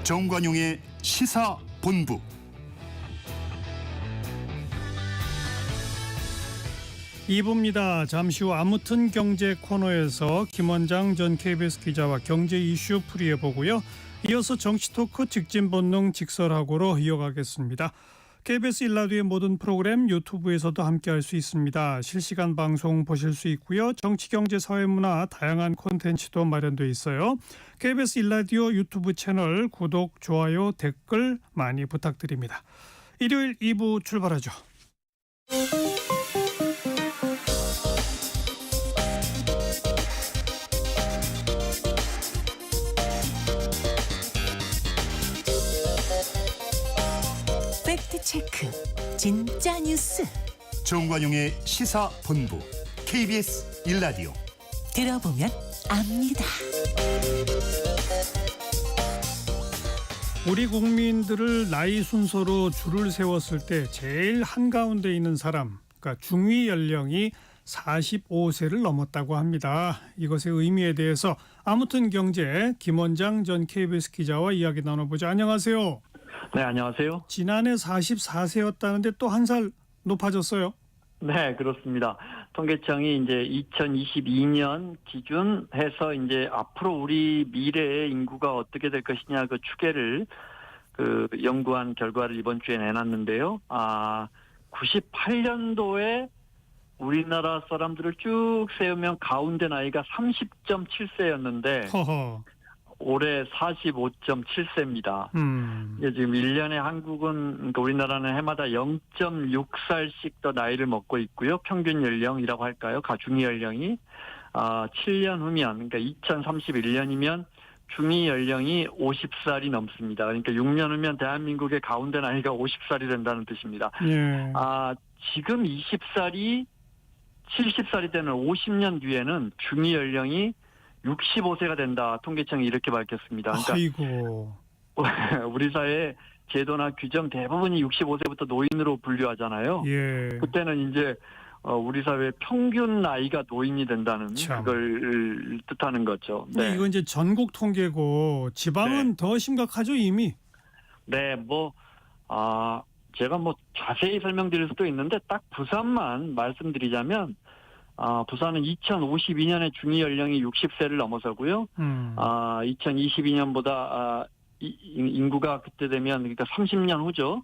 정관용의 시사본부. 이부입니다. 잠시 후 아무튼 경제 코너에서 김원장 전 KBS 기자와 경제 이슈 풀이해보고요. 이어서 정치토크 직진본능 직설하고로 이어가겠습니다. KBS 일라디오의 모든 프로그램 유튜브에서도 함께할 수 있습니다. 실시간 방송 보실 수 있고요. 정치, 경제, 사회문화 다양한 콘텐츠도 마련되어 있어요. KBS 일라디오 유튜브 채널 구독, 좋아요, 댓글 많이 부탁드립니다. 일요일 2부 출발하죠. 팩트체크 진짜 뉴스 정관용의 시사본부 KBS 일라디오. 들어보면 압니다. 우리 국민들을 나이 순서로 줄을 세웠을 때 제일 한가운데 있는 사람, 그러니까 중위 연령이 45세를 넘었다고 합니다. 이것의 의미에 대해서 아무튼 경제 김원장 전 KBS 기자와 이야기 나눠보죠. 안녕하세요. 네, 안녕하세요. 지난해 44세였다는데 또 한 살 높아졌어요. 네, 그렇습니다. 통계청이 이제 2022년 기준해서 이제 앞으로 우리 미래의 인구가 어떻게 될 것이냐 그 추계를 연구한 결과를 이번 주에 내놨는데요. 98년도에 우리나라 사람들을 쭉 세우면 가운데 나이가 30.7세였는데 허허. 올해 45.7세입니다. 지금 1년에 한국은, 그러니까 우리나라는 해마다 0.6살씩 더 나이를 먹고 있고요. 평균 연령이라고 할까요? 가중위 연령이. 7년 후면, 그러니까 2031년이면 중위 연령이 50살이 넘습니다. 그러니까 6년 후면 대한민국의 가운데 나이가 50살이 된다는 뜻입니다. 예. 지금 20살이 70살이 되는 50년 뒤에는 중위 연령이 65세가 된다. 통계청이 이렇게 밝혔습니다. 그러니까 아이고. 우리 사회 제도나 규정 대부분이 65세부터 노인으로 분류하잖아요. 예. 그때는 이제 우리 사회 평균 나이가 노인이 된다는 참. 그걸 뜻하는 거죠. 네. 이건 이제 전국 통계고 지방은 더 심각하죠 이미. 네, 제가 자세히 설명드릴 수도 있는데 딱 부산만 말씀드리자면. 부산은 2052년에 중위 연령이 60세를 넘어서고요. 2022년보다 인구가 그때 되면 그러니까 30년 후죠.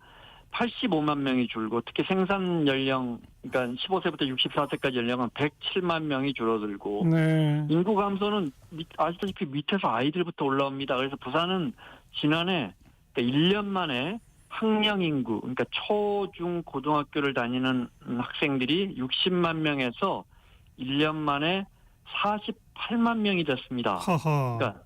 85만 명이 줄고 특히 생산 연령 그러니까 15세부터 64세까지 연령은 107만 명이 줄어들고 네. 인구 감소는 아시다시피 밑에서 아이들부터 올라옵니다. 그래서 부산은 지난해 그러니까 1년 만에 학령 인구 그러니까 초, 중, 고등학교를 다니는 학생들이 60만 명에서 1년 만에 48만 명이 됐습니다. 허허. 그러니까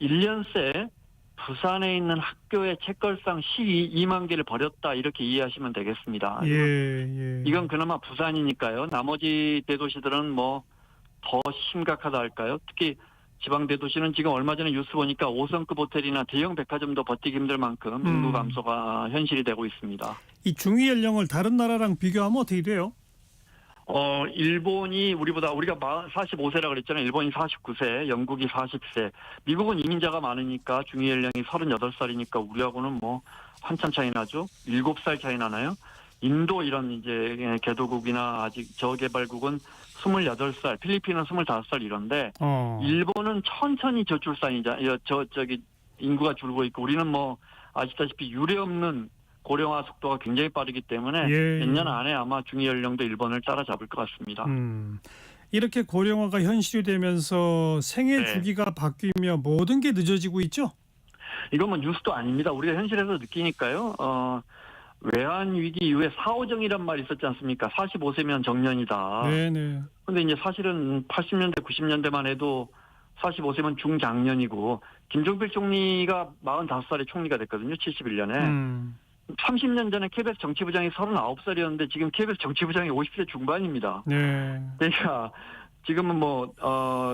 1년 새 부산에 있는 학교의 책걸상 12만 개를 버렸다 이렇게 이해하시면 되겠습니다. 예. 이건 그나마 부산이니까요. 나머지 대도시들은 더 심각하다 할까요? 특히 지방 대도시는 지금 얼마 전에 뉴스 보니까 5성급 호텔이나 대형 백화점도 버티기 힘들 만큼 인구 감소가 현실이 되고 있습니다. 이 중위 연령을 다른 나라랑 비교하면 어떻게 돼요? 일본이 우리가 45세라고 그랬잖아요. 일본이 49세, 영국이 40세. 미국은 이민자가 많으니까 중위 연령이 38살이니까 우리하고는 한참 차이 나죠. 7살 차이 나나요? 인도 이런 이제 개도국이나 아직 저개발국은 28살, 필리핀은 25살 이런데 일본은 천천히 인구가 줄고 있고 우리는 아시다시피 유례없는 고령화 속도가 굉장히 빠르기 때문에 몇 년 안에 아마 중위 연령도 일본을 따라잡을 것 같습니다. 이렇게 고령화가 현실이 되면서 생애 주기가 바뀌며 모든 게 늦어지고 있죠? 이건 뉴스도 아닙니다. 우리가 현실에서 느끼니까요. 외환위기 이후에 사오정이란 말이 있었지 않습니까? 45세면 정년이다. 네네. 근데 이제 사실은 80년대, 90년대만 해도 45세면 중장년이고 김종필 총리가 45살에 총리가 됐거든요. 71년에. 30년 전에 KBS 정치부장이 39살이었는데 지금 KBS 정치부장이 50세 중반입니다. 네. 그러니까 지금은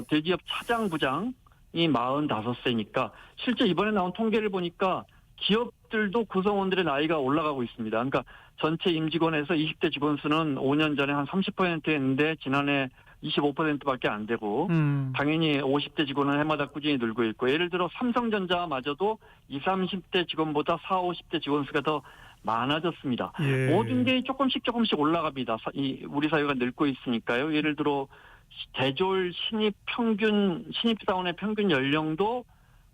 대기업 차장부장이 45세니까 실제 이번에 나온 통계를 보니까 기업들도 구성원들의 나이가 올라가고 있습니다. 그러니까 전체 임직원에서 20대 직원 수는 5년 전에 한 30%였는데 지난해 25%밖에 안 되고 당연히 50대 직원은 해마다 꾸준히 늘고 있고 예를 들어 삼성전자마저도 20, 30대 직원보다 40, 50대 직원 수가 더 많아졌습니다. 예. 모든 게 조금씩 올라갑니다. 우리 사회가 늙고 있으니까요. 예를 들어 대졸 신입사원의 평균 연령도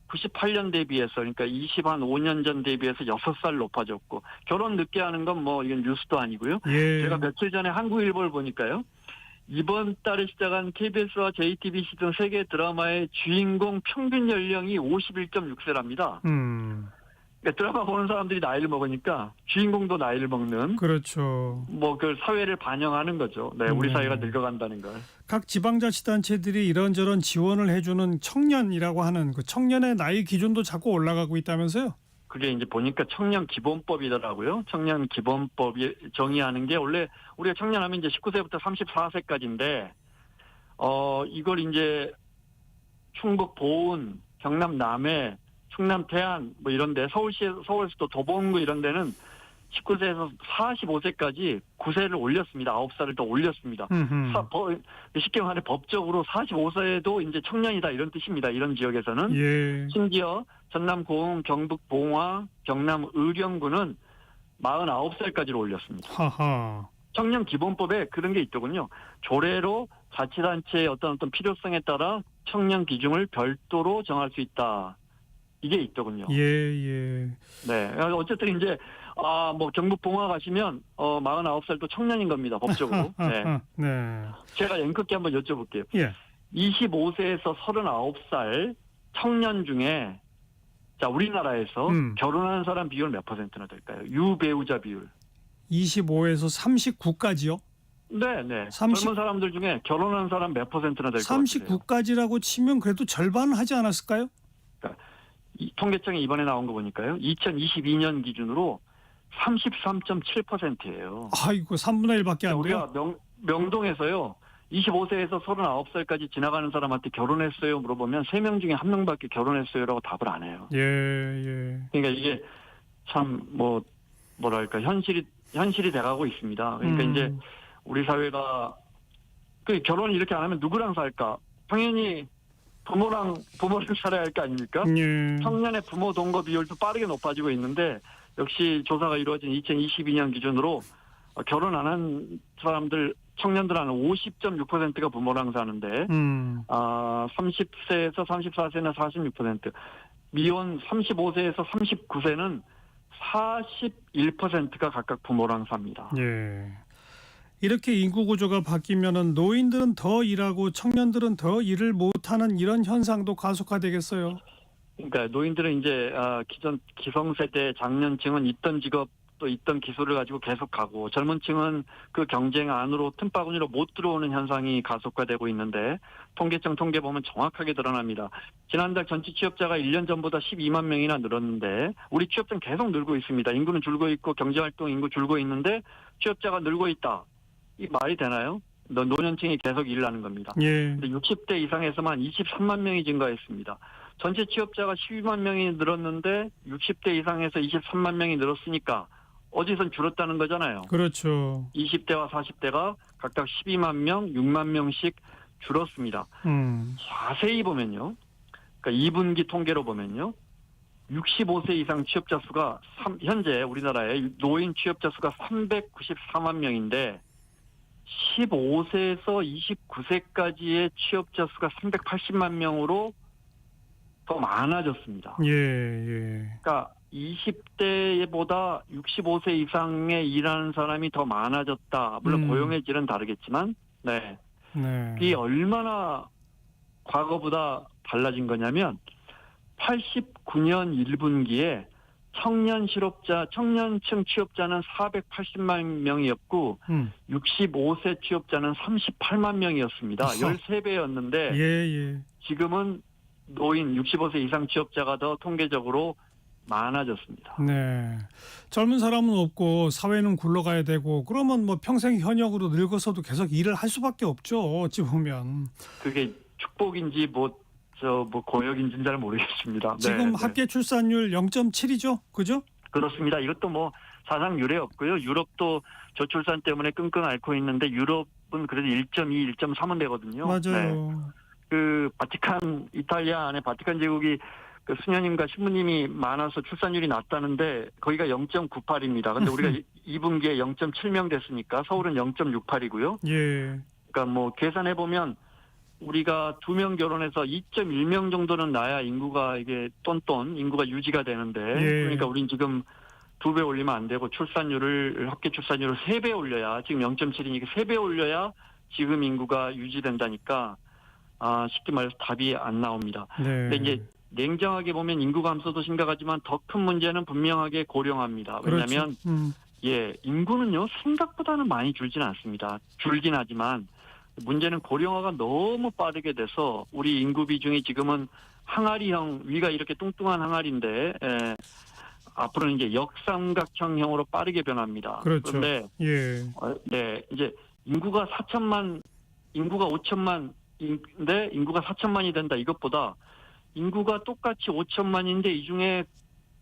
98년 대비해서 그러니까 5년 전 대비해서 6살 높아졌고 결혼 늦게 하는 건 뭐 이건 뉴스도 아니고요. 예. 제가 며칠 전에 한국일보를 보니까요. 이번 달에 시작한 KBS와 JTBC 등 세계 드라마의 주인공 평균 연령이 51.6세랍니다. 그러니까 드라마 보는 사람들이 나이를 먹으니까 주인공도 나이를 먹는 그렇죠. 뭐 그 사회를 반영하는 거죠. 네, 우리 사회가 늙어간다는 걸. 각 지방자치단체들이 이런저런 지원을 해주는 청년이라고 하는 그 청년의 나이 기준도 자꾸 올라가고 있다면서요? 그게 이제 보니까 청년 기본법이더라고요. 청년 기본법이 정의하는 게 원래 우리가 청년하면 이제 19세부터 34세까지인데 이걸 이제 충북 보은, 경남 남해, 충남 태안 뭐 이런데 서울시도 도봉구 이런 데는 19세에서 45세까지 9세를 올렸습니다. 9살을 더 올렸습니다. 쉽게 말해 법적으로 45세도 이제 청년이다 이런 뜻입니다. 이런 지역에서는. 예. 심지어 전남 고흥, 경북 봉화, 경남 의령군은 49살까지로 올렸습니다. 하하. 청년 기본법에 그런 게 있더군요. 조례로 자치단체의 어떤 필요성에 따라 청년 기준을 별도로 정할 수 있다. 이게 있더군요. 예. 네. 어쨌든 이제 뭐 경북 봉화 가시면 49살도 청년인 겁니다. 법적으로. 네. 네. 제가 앵커께 한번 여쭤볼게요. 예. 25세에서 39살 청년 중에 자 우리나라에서 결혼하는 사람 비율 몇 %나 될까요? 유배우자 비율. 25에서 39까지요? 네. 30... 젊은 사람들 중에 결혼한 사람 몇 %나 될 것 같아요? 39까지라고 치면 그래도 절반은 하지 않았을까요? 그러니까 이 통계청이 이번에 나온 거 보니까요. 2022년 기준으로 33.7%예요. 아이고 3분의 1밖에 안 돼요? 우리가 명동에서요. 25세에서 39살까지 지나가는 사람한테 결혼했어요 물어보면 3명 중에 1명밖에 결혼했어요라고 답을 안 해요. 예. 그러니까 이게 참 뭐랄까 현실이 돼가고 있습니다. 그러니까 이제 우리 사회가 그 결혼 이렇게 안 하면 누구랑 살까? 당연히 부모를 살아야 할 거 아닙니까? 예. 청년의 부모 동거 비율도 빠르게 높아지고 있는데 역시 조사가 이루어진 2022년 기준으로 결혼 안 한 사람들 청년들 한 50.6%가 부모랑 사는데 30세에서 34세는 46%, 미혼 35세에서 39세는 41%가 각각 부모랑 삽니다. 예. 이렇게 인구 구조가 바뀌면은 노인들은 더 일하고 청년들은 더 일을 못하는 이런 현상도 가속화되겠어요. 그러니까 노인들은 이제 기존 기성세대 장년층은 있던 직업 또 있던 기술을 가지고 계속 가고 젊은층은 그 경쟁 안으로 틈바구니로 못 들어오는 현상이 가속화되고 있는데 통계청 통계 보면 정확하게 드러납니다. 지난달 전체 취업자가 1년 전보다 12만 명이나 늘었는데 우리 취업자는 계속 늘고 있습니다. 인구는 줄고 있고 경제활동 인구 줄고 있는데 취업자가 늘고 있다. 이 말이 되나요? 노년층이 계속 일을 하는 겁니다. 예. 근데 60대 이상에서만 23만 명이 증가했습니다. 전체 취업자가 12만 명이 늘었는데 60대 이상에서 23만 명이 늘었으니까 어디선 줄었다는 거잖아요. 그렇죠. 20대와 40대가 각각 12만 명, 6만 명씩 줄었습니다. 자세히 보면요. 그러니까 2분기 통계로 보면요. 65세 이상 취업자 수가 현재 우리나라의 노인 취업자 수가 394만 명인데 15세에서 29세까지의 취업자 수가 380만 명으로 더 많아졌습니다. 예. 그러니까 20대보다 65세 이상에 일하는 사람이 더 많아졌다. 물론 고용의 질은 다르겠지만, 네. 이게 얼마나 과거보다 달라진 거냐면, 89년 1분기에 청년층 취업자는 480만 명이었고, 65세 취업자는 38만 명이었습니다. 13배였는데, 예. 지금은 노인 65세 이상 취업자가 더 통계적으로 많아졌습니다. 네. 젊은 사람은 없고 사회는 굴러가야 되고 그러면 뭐 평생 현역으로 늙어서도 계속 일을 할 수밖에 없죠. 어찌 보면. 그게 축복인지 고역인지는 잘 모르겠습니다. 지금 합계 출산율 0.7이죠. 그죠? 그렇습니다. 이것도 사상 유례 없고요. 유럽도 저출산 때문에 끙끙 앓고 있는데 유럽 유럽은 그래도 1.2, 1.3은 되거든요. 맞아요. 그 바티칸 이탈리아 안에 바티칸 제국이 그 수녀님과 신부님이 많아서 출산율이 낮다는데 거기가 0.98입니다. 근데 우리가 2분기에 0.7명 됐으니까 서울은 0.68이고요. 예. 그러니까 뭐 계산해 보면 우리가 2명 결혼해서 2.1명 정도는 낳아야 인구가 이게 똔똔 인구가 유지가 되는데 예. 그러니까 우린 지금 2배 올리면 안 되고 합계 출산율을 3배 올려야 지금 0.7이니까 3배 올려야 지금 인구가 유지된다니까 쉽게 말해서 답이 안 나옵니다. 네. 근데 이제 냉정하게 보면 인구 감소도 심각하지만 더 큰 문제는 분명하게 고령화입니다. 왜냐하면 그렇죠. 인구는요 생각보다는 많이 줄지는 않습니다. 줄긴 하지만 문제는 고령화가 너무 빠르게 돼서 우리 인구 비중이 지금은 항아리형 위가 이렇게 뚱뚱한 항아리인데 앞으로는 이제 역삼각형형으로 빠르게 변합니다. 그렇죠. 그런데 이제 인구가 5천만인데 인구가 4천만이 된다 이것보다 인구가 똑같이 5천만인데 이 중에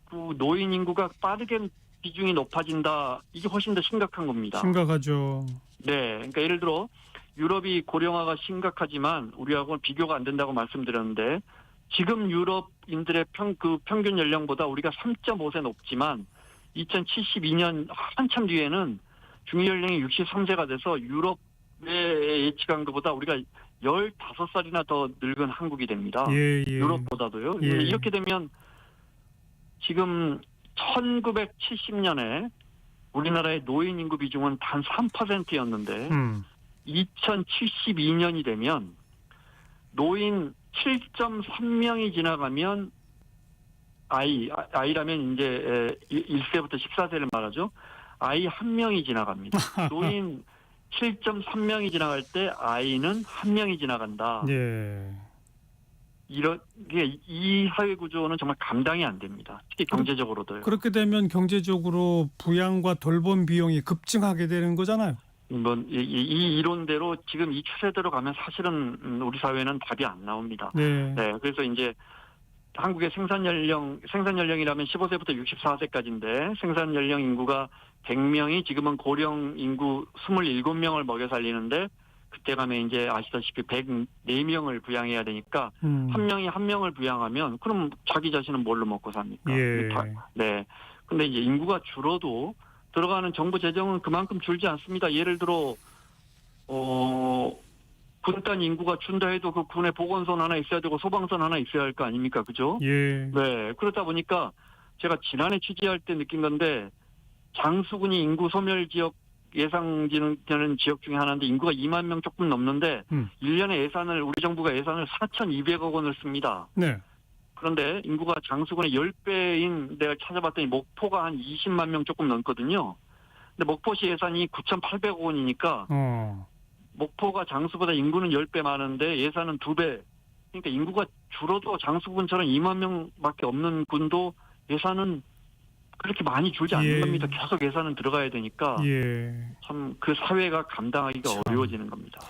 그 노인 인구가 빠르게 비중이 높아진다. 이게 훨씬 더 심각한 겁니다. 심각하죠. 네, 그러니까 예를 들어 유럽이 고령화가 심각하지만 우리하고는 비교가 안 된다고 말씀드렸는데 지금 유럽인들의 평균 연령보다 우리가 3.5세 높지만 2072년 한참 뒤에는 중위 연령이 63세가 돼서 유럽에 예측한 것보다 우리가 15살이나 더 늙은 한국이 됩니다. 예. 유럽보다도요. 예. 이렇게 되면 지금 1970년에 우리나라의 노인 인구 비중은 단 3%였는데 2072년이 되면 노인 7.3명이 지나가면 아이라면 이제 1세부터 14세를 말하죠. 아이 1명이 지나갑니다. 노인 7.3명이 지나갈 때 아이는 1명이 지나간다. 예. 이렇게 이 사회 구조는 정말 감당이 안 됩니다. 특히 경제적으로도요. 그렇게 되면 경제적으로 부양과 돌봄 비용이 급증하게 되는 거잖아요. 이 이론대로 지금 이 추세대로 가면 사실은 우리 사회는 답이 안 나옵니다. 네. 그래서 이제 한국의 생산 연령이라면 15세부터 64세까지인데 생산 연령 인구가 100명이 지금은 고령 인구 27명을 먹여 살리는데 그때 가면 이제 아시다시피 104명을 부양해야 되니까 한 명이 한 명을 부양하면 그럼 자기 자신은 뭘로 먹고 삽니까? 예. 네. 근데 이제 인구가 줄어도 들어가는 정부 재정은 그만큼 줄지 않습니다. 예를 들어 군 단 인구가 준다 해도 그 군에 보건소는 하나 있어야 되고 소방서는 하나 있어야 할 거 아닙니까? 그죠? 예. 네. 그러다 보니까 제가 지난해 취재할 때 느낀 건데 장수군이 인구 소멸 지역 예상되는 지역 중에 하나인데 인구가 2만 명 조금 넘는데 1년에 우리 정부가 예산을 4,200억 원을 씁니다. 네. 그런데 인구가 장수군의 10배인 내가 찾아봤더니 목포가 한 20만 명 조금 넘거든요. 근데 목포시 예산이 9,800억 원이니까 목포가 장수보다 인구는 10배 많은데 예산은 2배. 그러니까 인구가 줄어도 장수군처럼 2만 명밖에 없는 군도 예산은 그렇게 많이 줄지 않는 겁니다. 계속 예산은 들어가야 되니까 참 그 사회가 감당하기가 어려워지는 겁니다.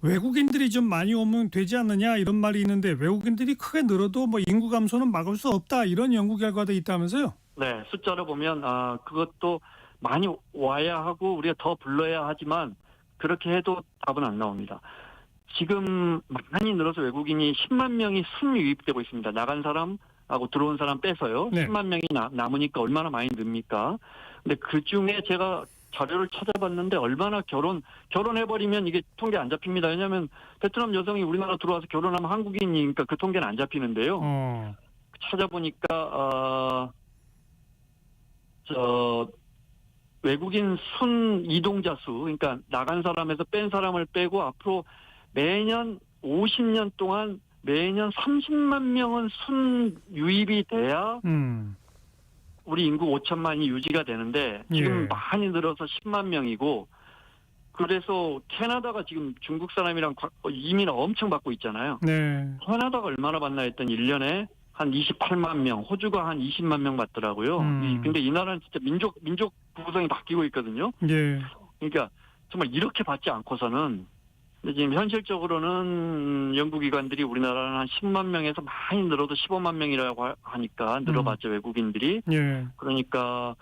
외국인들이 좀 많이 오면 되지 않느냐 이런 말이 있는데 외국인들이 크게 늘어도 뭐 인구 감소는 막을 수 없다 이런 연구 결과도 있다면서요? 네, 숫자로 보면 그것도 많이 와야 하고 우리가 더 불러야 하지만 그렇게 해도 답은 안 나옵니다. 지금 많이 늘어서 외국인이 10만 명이 순유입되고 있습니다. 나간 사람하고 들어온 사람 빼서요. 네. 10만 명이 남으니까 얼마나 많이 늡니까? 근데 그중에 제가 자료를 찾아봤는데 얼마나 결혼해버리면 이게 통계 안 잡힙니다. 왜냐하면 베트남 여성이 우리나라 들어와서 결혼하면 한국인이니까 그 통계는 안 잡히는데요. 찾아보니까 외국인 순 이동자 수, 그러니까 나간 사람에서 뺀 사람을 빼고 앞으로 매년 50년 동안 매년 30만 명은 순 유입이 돼야 우리 인구 5천만이 유지가 되는데 지금 많이 늘어서 10만 명이고 그래서 캐나다가 지금 중국 사람이랑 이민 엄청 받고 있잖아요. 네. 캐나다가 얼마나 받나 했더니 1년에 한 28만 명, 호주가 한 20만 명 받더라고요. 근데 이 나라는 진짜 민족 구성이 바뀌고 있거든요. 예. 그러니까 정말 이렇게 받지 않고서는 지금 현실적으로는 연구기관들이 우리나라는 한 10만 명에서 많이 늘어도 15만 명이라고 하니까 늘어봤죠, 외국인들이. 예. 그러니까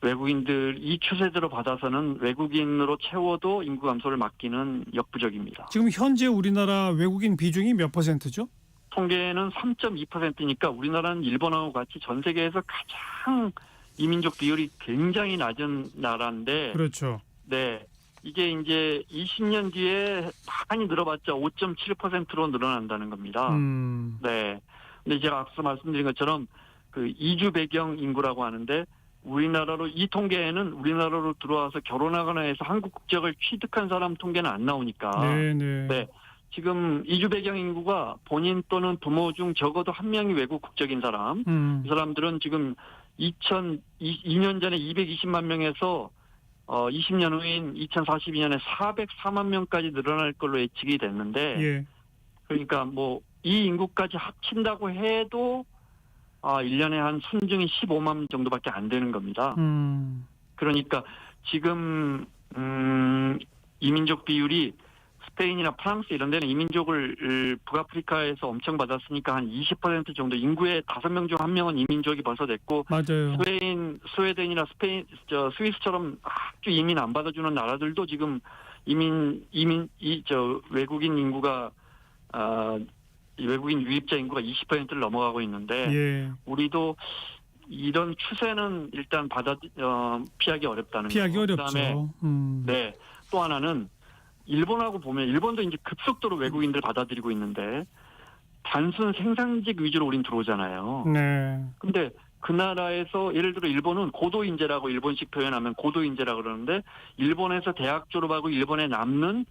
외국인들 이 추세대로 받아서는 외국인으로 채워도 인구 감소를 막기는 역부족입니다. 지금 현재 우리나라 외국인 비중이 몇 %죠? 통계는 3.2%니까 우리나라는 일본하고 같이 전 세계에서 가장 이민족 비율이 굉장히 낮은 나라인데, 그렇죠. 네, 이게 이제 20년 뒤에 많이 늘어봤자 5.7%로 늘어난다는 겁니다. 네. 근데 제가 앞서 말씀드린 것처럼 그 이주 배경 인구라고 하는데, 우리나라로 이 통계에는 우리나라로 들어와서 결혼하거나 해서 한국 국적을 취득한 사람 통계는 안 나오니까. 네. 지금 이주 배경 인구가 본인 또는 부모 중 적어도 한 명이 외국 국적인 사람, 이 사람들은 지금 2002년 전에 220만 명에서 20년 후인 2042년에 404만 명까지 늘어날 걸로 예측이 됐는데, 예. 그러니까 뭐 이 인구까지 합친다고 해도 1년에 한 순증이 15만 정도밖에 안 되는 겁니다. 그러니까 지금 이민족 비율이 스페인이나 프랑스 이런 데는 이민족을 북아프리카에서 엄청 받았으니까 한 20% 정도, 인구의 5명 중 1명은 이민족이 벌써 됐고, 맞아요. 스웨덴이나 스위스처럼 아주 이민 안 받아주는 나라들도 지금 외국인 인구가 외국인 유입자 인구가 20%를 넘어가고 있는데, 예. 우리도 이런 추세는 일단 피하기 어렵다는 피하기 거. 어렵죠. 그다음에 네, 또 하나는 일본하고 보면, 일본도 이제 급속도로 외국인들 받아들이고 있는데 단순 생산직 위주로 우린 들어오잖아요. 네. 근데 그 나라에서 예를 들어 일본은 고도인재라고, 일본식 표현하면 고도인재라고 그러는데, 일본에서 대학 졸업하고 일본에 남는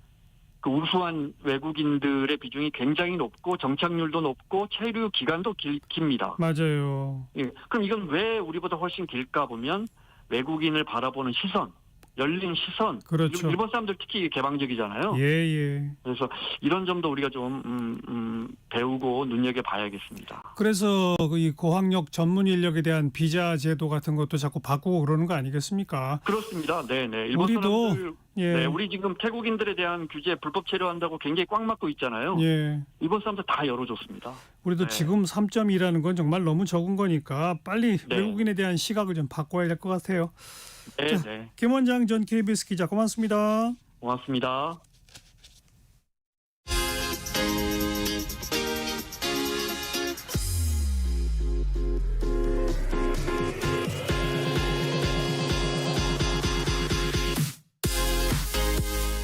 그 우수한 외국인들의 비중이 굉장히 높고 정착률도 높고 체류 기간도 깁니다. 맞아요. 예. 그럼 이건 왜 우리보다 훨씬 길까 보면 외국인을 바라보는 시선, 열린 시선. 그렇죠. 일본 사람들 특히 개방적이잖아요. 예. 그래서 이런 점도 우리가 좀 배우고 눈여겨봐야겠습니다. 그래서 이 고학력 전문 인력에 대한 비자 제도 같은 것도 자꾸 바꾸고 그러는 거 아니겠습니까? 그렇습니다. 네네. 일본 우리도 사람들, 네, 우리 지금 태국인들에 대한 규제 불법 체류한다고 굉장히 꽉 막고 있잖아요. 예. 일본 사람들 다 열어줬습니다. 우리도 지금 3.2라는 건 정말 너무 적은 거니까 빨리 외국인에 대한 시각을 좀 바꿔야 될 것 같아요. 네. 김원장 전 KBS 기자, 고맙습니다. 고맙습니다.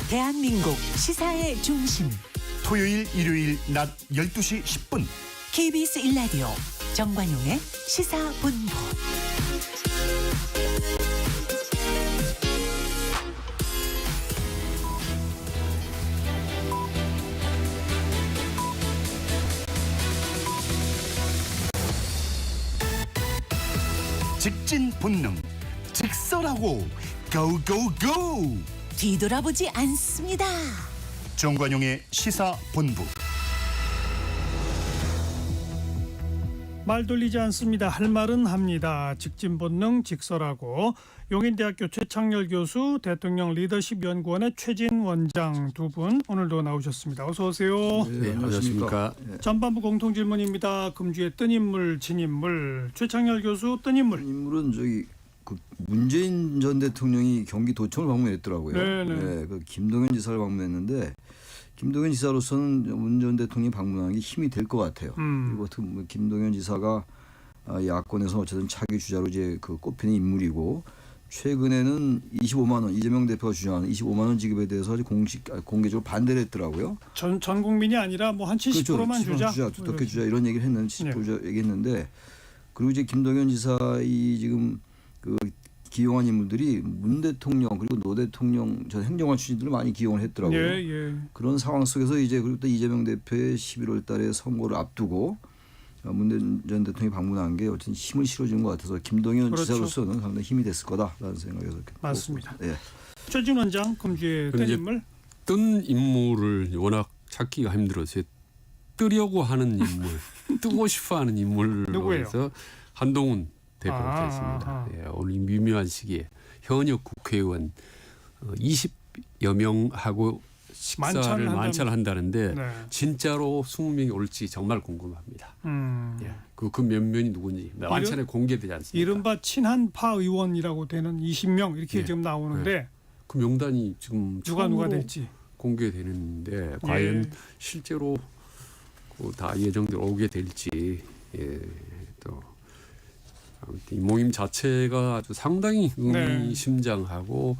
대한민국 시사의 중심, 토요일 일요일 낮 12시 10분 KBS 1라디오 정관용의 시사본부. 직진 본능, 직설하고 고고고. 뒤돌아보지 않습니다. 정관용의 시사본부. 말 돌리지 않습니다. 할 말은 합니다. 직진 본능, 직설하고. 용인대학교 최창렬 교수, 대통령 리더십 연구원의 최진 원장 두 분 오늘도 나오셨습니다. 어서 오세요. 네, 안녕하십니까. 전반부 공통질문입니다. 금주의 뜬 인물, 진 인물. 최창렬 교수, 뜬 인물. 인물은 그 문재인 전 대통령이 경기도청을 방문했더라고요. 네, 그 김동연 지사를 방문했는데, 김동연 지사로서는 문 전 대통령이 방문하는 게 힘이 될 것 같아요. 그리고 김동연 지사가 야권에서 어쨌든 차기 주자로 이제 그 꼽히는 인물이고, 최근에는 25만 원, 이재명 대표가 주장하는 25만 원 지급에 대해서 공개적으로 반대를 했더라고요. 전 국민이 아니라 뭐 한 70%만 그렇죠. 주자. 두텁게 주자 이런 얘기를 했는데 70% 얘기했는데, 그리고 이제 김동연 지사이 지금 그 기용한 인물들이 문 대통령 그리고 노 대통령 전 행정관 출신들을 많이 기용을 했더라고요. 그런 상황 속에서 이제 그리고 또 이재명 대표의 11월달에 선거를 앞두고 문 전 대통령이 방문한 게 어쨌든 힘을 실어준 것 같아서 김동연 지사로서는 상당히 힘이 됐을 거다라는 생각에서 맞습니다. 예. 최진 원장, 금주의 뜬 인물. 뜬 인물을 워낙 찾기가 힘들어서 뜨려고 하는 인물, 뜨고 싶어하는 인물로 해서 한동훈 대표가 있습니다. 예, 오늘 미묘한 시기에 현역 국회의원 20여 명하고 식사를 만찬을 한다는데 네. 진짜로 20명이 올지 정말 궁금합니다. 예. 그 몇 명이 누군지 만찬에 공개되지 않습니까? 이른바 친한파 의원이라고 되는 20명 이렇게 네. 지금 나오는데 네. 그 명단이 지금 누가 될지 공개되는데 과연 실제로 다 예정대로 오게 될지 또 아무튼 이 모임 자체가 아주 상당히 의미심장하고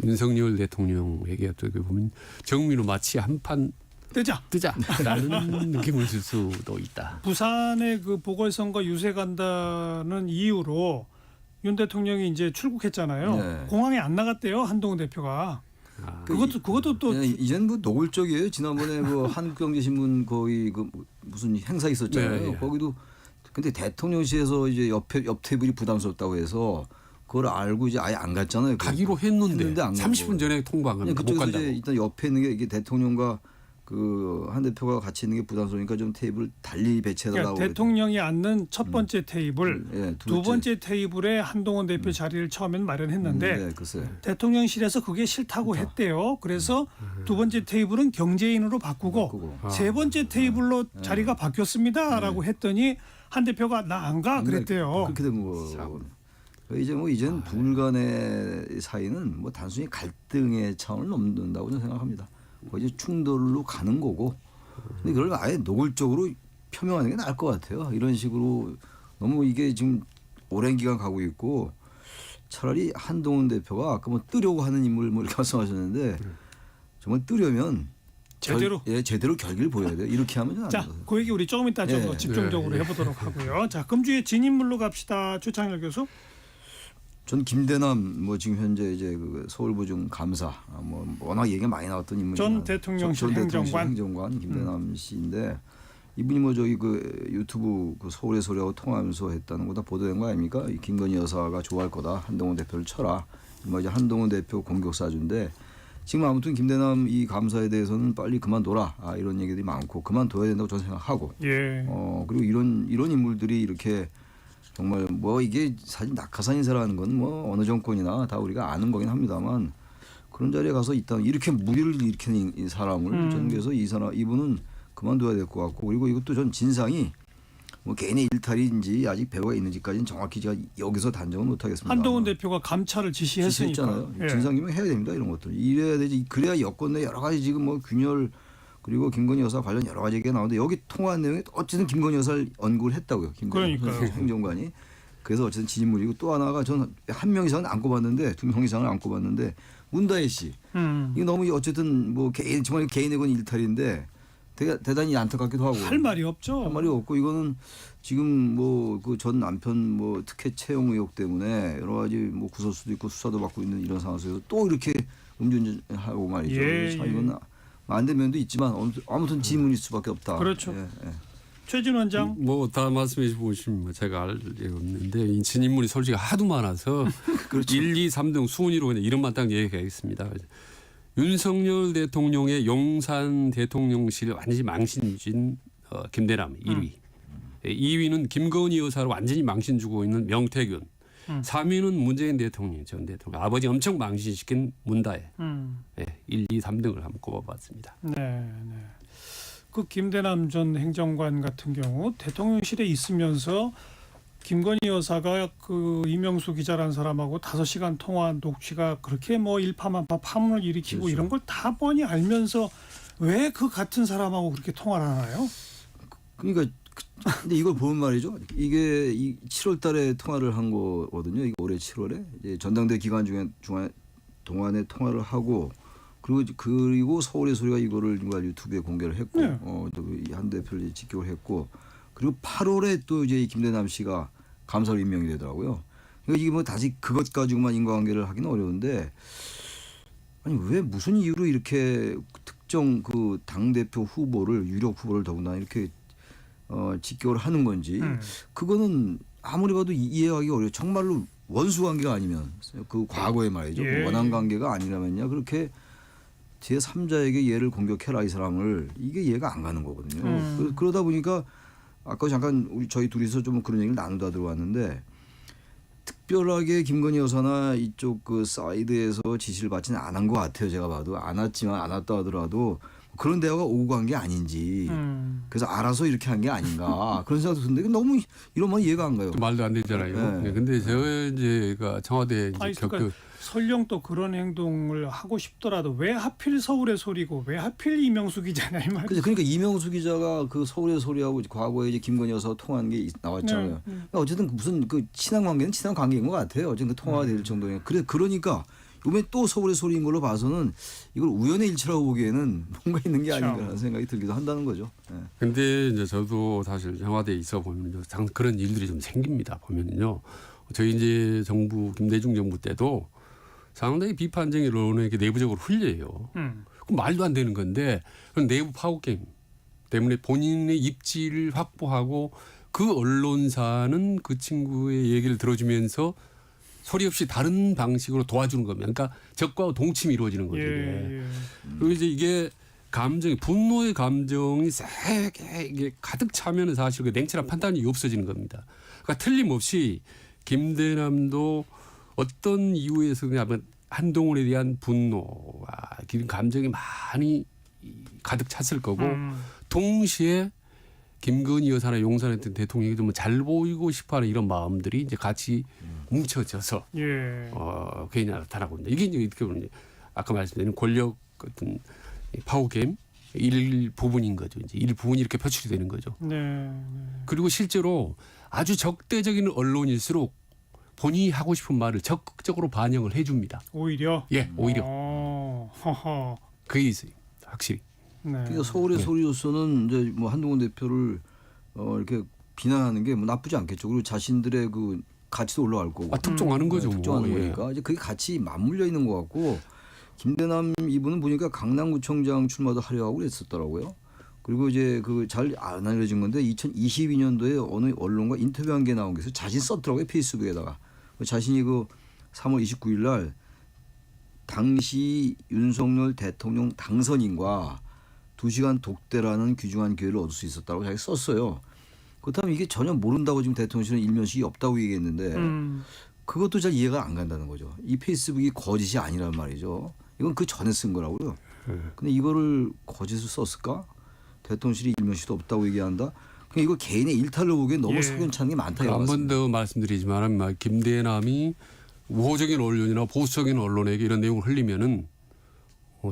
윤석열 대통령에게 어떻게 보면 정미로 마치 한판 뜨자라는 느낌을 줄 수도 있다. 부산의 그 보궐선거 유세 간다는 이유로 윤 대통령이 이제 출국했잖아요. 네. 공항에 안 나갔대요, 한동훈 대표가. 그것도 또 이제는 뭐 노골적이에요. 지난번에 그 한국경제신문 거기 그 무슨 행사 있었잖아요. 네. 거기도 근데 대통령실에서 이제 옆 테이블이 부담스럽다고 해서 그걸 알고 이제 아예 안 갔잖아요. 가기로 했는데 안 30분 전에 통보한 겁니다. 못 그쪽에서 간다고. 이제 일단 옆에 있는 게 이게 대통령과 그 한 대표가 같이 있는 게 부담스러우니까 좀 테이블 달리 배치해달라고. 그러니까 대통령이 앉는 첫 번째 테이블, 예, 두 번째 테이블에 한동훈 대표 자리를 처음엔 마련했는데 네, 글쎄. 대통령실에서 그게 싫다고 했대요. 그래서 두 번째 테이블은 경제인으로 바꾸고 세 번째 테이블로 자리가 바뀌었습니다라고 했더니 한 대표가 나 안 가 그랬대요. 그렇게 된 거. 이제 뭐 이제는 부부 간의 사이는 뭐 단순히 갈등의 차원을 넘는다고 저는 생각합니다. 거의 이제 충돌로 가는 거고. 근데 그걸 아예 노골적으로 표명하는 게 나을 것 같아요. 이런 식으로 너무 이게 지금 오랜 기간 가고 있고 차라리 한동훈 대표가 아까 뭐 뜨려고 하는 인물 뭐 이렇게 말씀하셨는데 정말 뜨려면 제대로 결기를 보여야 돼요. 이렇게 하면 자, 그 얘기 우리 조금 이따 좀 더 집중적으로 해보도록 하고요. 자, 금주의 진인물로 갑시다. 최창열 교수. 전 김대남 뭐 지금 현재 이제 그 서울부중 감사 뭐 워낙 얘기가 많이 나왔던 인물이 전 대통령실 행정관 김대남 씨인데 이분이 뭐 저기 그 유튜브 그 서울의 소리하고 통화하면서 했다는 거 다 보도된 거 아닙니까? 이 김건희 여사가 좋아할 거다. 한동훈 대표를 쳐라. 뭐 이제 한동훈 대표 공격 사주인데 지금 아무튼 김대남 이 감사에 대해서는 빨리 그만둬라. 이런 얘기들이 많고 그만둬야 된다고 저는 생각하고. 예. 그리고 이런 인물들이 이렇게 정말 뭐 이게 사실 낙하산 인사라는 건 뭐 어느 정권이나 다 우리가 아는 거긴 합니다만 그런 자리에 가서 이렇게 무리를 일으키는 이 사람을 저는 그래서 이분은 그만둬야 될 것 같고 그리고 이것도 전 진상이 뭐 개인의 일탈인지 아직 배후가 있는지까지는 정확히 제가 여기서 단정은 못하겠습니다. 한동훈 대표가 감찰을 지시했으니까. 예. 진상규명 해야 됩니다. 이런 것들. 이래야 되지. 그래야 여권 내 여러 가지 지금 뭐 균열 그리고 김건희 여사 관련 여러 가지 얘기가 나오는데 여기 통화한 내용에 어쨌든 김건희 여사를 언급을 했다고요. 김건희 행정관이. 그래서 어쨌든 진인물이고 또 하나가 저는 한 명 이상은 안 꼽았는데 두 명 이상은 안 꼽았는데 문다혜 씨. 이거 너무 어쨌든 뭐 정말 개인의 건 일탈인데 대단히 안타깝기도 하고. 할 말이 없죠. 할 말이 없고 이거는 지금 뭐 그 전 남편 뭐 특혜 채용 의혹 때문에 여러 가지 뭐 구설수도 있고 수사도 받고 있는 이런 상황에서 또 이렇게 음주운전하고 말이죠. 참 이건 안 된 면도 있지만 아무튼 지문일 수밖에 없다. 그렇죠. 최진 원장. 뭐 다 말씀해 보시면 제가 알 게 없는데 이 진인물이 솔직히 하도 많아서 그렇죠. 1, 2, 3등 순위로 그냥 이름만 딱 얘기하겠습니다. 윤석열 대통령의 용산 대통령실 완전히 망신 준 김대남 1위. 2위는 김건희 여사를 완전히 망신 주고 있는 명태균. 3위는 문재인 대통령 전 대통령. 아버지 엄청 망신시킨 문다혜. 1, 2, 3등을 한번 꼽아봤습니다. 네. 그 김대남 전 행정관 같은 경우 대통령실에 있으면서 김건희 여사가 그 이명수 기자라는 사람하고 5시간 통화 녹취가 그렇게 뭐 일파만파 파문을 일으키고 그렇죠. 이런 걸 다 뻔히 알면서 왜 그 같은 사람하고 그렇게 통화를 하나요? 그러니까 근데 이걸 보면 말이죠. 이게 7월 달에 통화를 한 거거든요. 이게 올해 7월에 이제 전당대 기간 동안에 통화를 하고 그리고 서울의 소리가 이거를 유튜브에 공개를 했고 한 대표를 직격을 했고 그리고 8월에 또 이제 김대남 씨가 감사로 임명이 되더라고요. 그러니까 이게 뭐 다시 그것 가지고만 인과관계를 하기는 어려운데 아니 왜 무슨 이유로 이렇게 특정 그 당 대표 후보를 유력 후보를 더군다나 이렇게 직격을 하는 건지 그거는 아무리 봐도 이해하기 어려워요. 정말로 원수 관계가 아니면 그 과거에 말이죠. 원한 관계가 아니라면요 그렇게 제3자에게 얘를 공격해라 이 사람을 이게 이해가 안 가는 거거든요. 그러다 보니까 아까 잠깐 저희 둘이서 좀 그런 얘기를 나누다 들어왔는데 특별하게 김건희 여사나 이쪽 그 사이드에서 지시를 받지는 않은 것 같아요. 제가 봐도 안 왔지만 안 왔다 하더라도 그런 대화가 오고 간 게 아닌지 그래서 알아서 이렇게 한 게 아닌가 그런 생각도 드는데 너무 이러면 이해가 안 가요. 말도 안 되잖아요. 네. 근데 제가 이제 청와대 이제 그러니까 설령 또 그런 행동을 하고 싶더라도 왜 하필 서울의 소리고 왜 하필 이명수 기자냐 이 말이죠. 그러니까 이명수 기자가 그 서울의 소리하고 과거에 이제 김건희 여사 통화한 게 나왔잖아요. 그러니까 어쨌든 무슨 그 친한 관계는 친한 관계인 것 같아요. 어쨌든 그 통화가 될 정도에 그러니까 이번에 또 서울의 소리인 걸로 봐서는 이걸 우연의 일치라고 보기에는 뭔가 있는 게 아닌가라는 생각이 들기도 한다는 거죠. 네. 근데 이제 저도 사실 청와대에 있어 보면 그런 일들이 좀 생깁니다. 보면요. 저희 이제 정부 김대중 정부 때도 상당히 비판적인 언론에 내부적으로 흘려요. 그럼 말도 안 되는 건데 그건 내부 파워 게임 때문에 본인의 입지를 확보하고 그 언론사는 그 친구의 얘기를 들어주면서 소리 없이 다른 방식으로 도와주는 겁니다. 그러니까 적과 동침이 이루어지는 거죠. 예. 그리고 이제 이게 감정이 분노의 감정이 세게 이게 가득 차면은 사실 그 냉철한 판단이 없어지는 겁니다. 그러니까 틀림없이 김대남도 어떤 이유에서 그냥 한동훈에 대한 분노와 기린 감정이 많이 가득 찼을 거고 동시에 김건희 여사나 용산 했던 대통령이 좀 잘 보이고 싶어하는 이런 마음들이 이제 같이 뭉쳐져서 괜히 나타나고 있다. 이게 이제 어떻게 보면 아까 말씀드린 권력 같은 파워게임 일부분인 거죠. 이제 일부분이 이렇게 표출이 되는 거죠. 그리고 실제로 아주 적대적인 언론일수록 본인이 하고 싶은 말을 적극적으로 반영을 해줍니다. 오히려? 예, 오히려. 그게 있어요. 확실히. 그러니까 서울의 소리로서는 이제 뭐 한동훈 대표를 이렇게 비난하는 게 뭐 나쁘지 않겠죠. 그리고 자신들의 그 가치도 올라갈 거고. 특종하는 거죠. 특종하는 거니까 이제 그게 같이 맞물려 있는 것 같고 김대남 이분은 보니까 강남구청장 출마도 하려 하고 그랬었더라고요. 그리고 이제 그 잘 안 알려진 건데 2022년도에 어느 언론과 인터뷰한 게 나온 게 있어요. 자신 썼더라고요. 페이스북에다가. 자신이 그 3월 29일 날 당시 윤석열 대통령 당선인과 2시간 독대라는 귀중한 기회를 얻을 수 있었다고 자기 썼어요. 그렇다면 이게 전혀 모른다고 지금 대통령실은 일면식이 없다고 얘기했는데 그것도 잘 이해가 안 간다는 거죠. 이 페이스북이 거짓이 아니란 말이죠. 이건 그 전에 쓴 거라고요. 근데 이거를 거짓을 썼을까? 대통령실이 일면식도 없다고 얘기한다. 그러니까 이거 개인의 일탈로 보기엔 너무 석연찮은 게 많다. 한 번 더 말씀드리지만 김대남이 우호적인 언론이나 보수적인 언론에게 이런 내용을 흘리면은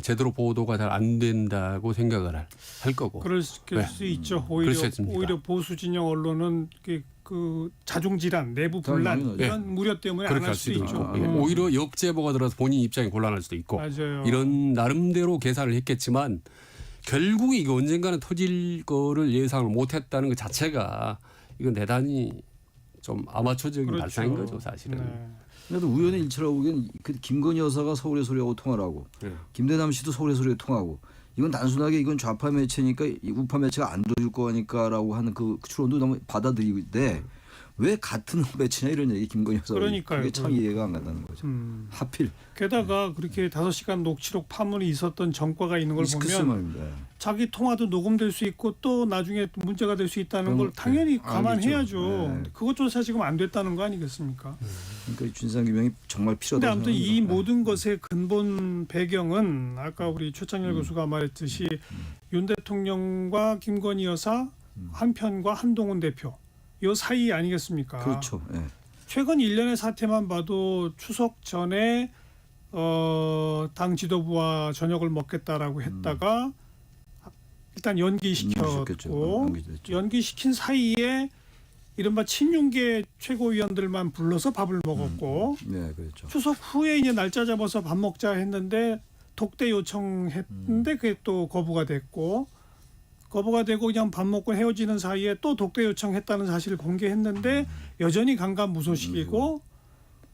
제대로 보도가 잘 안 된다고 생각을 할 거고. 그럴 수 있죠. 오히려 보수 진영 언론은 그 자중질환, 내부 분란 이런 우려 때문에 안 할 수도 있죠. 오히려 역제보가 들어서 본인 입장이 곤란할 수도 있고. 맞아요. 이런 나름대로 계산을 했겠지만 결국에 이거 언젠가는 터질 거를 예상을 못했다는 것 자체가 이건 대단히 좀 아마추어적인 발상인 거죠, 사실은. 그래도 우연의 일치라고 보기엔 김건희 여사가 서울의 소리하고 통화를 하고 김대남 씨도 서울의 소리에 통하고 이건 단순하게 이건 좌파 매체니까 우파 매체가 안 들어줄 거니까라고 하는 그 추론도 너무 받아들이는데 왜 같은 매체냐 이런 얘기 김건희 여사. 그러니까요. 그게 참 이해가 안 간다는 거죠. 하필. 게다가 그렇게 5시간 녹취록 파문이 있었던 전과가 있는 걸 보면 자기 통화도 녹음될 수 있고 또 나중에 문제가 될 수 있다는 걸 당연히 감안해야죠. 그것조차 지금 안 됐다는 거 아니겠습니까? 그러니까 진상규명이 정말 필요하다고 생각합니다. 그런데 아무튼 이 모든 것의 근본 배경은 아까 우리 최창렬 교수가 말했듯이 윤 대통령과 김건희 여사 한편과 한동훈 대표 요 사이 아니겠습니까? 그렇죠. 네. 최근 1년의 사태만 봐도 추석 전에 당 지도부와 저녁을 먹겠다라고 했다가 일단 연기시켰고 연기시킨 사이에 이른바 친윤계 최고위원들만 불러서 밥을 먹었고 그렇죠. 추석 후에 이제 날짜 잡아서 밥 먹자 했는데 독대 요청했는데 그게 또 거부가 되고 그냥 밥 먹고 헤어지는 사이에 또 독대 요청했다는 사실을 공개했는데 여전히 강간무소식이고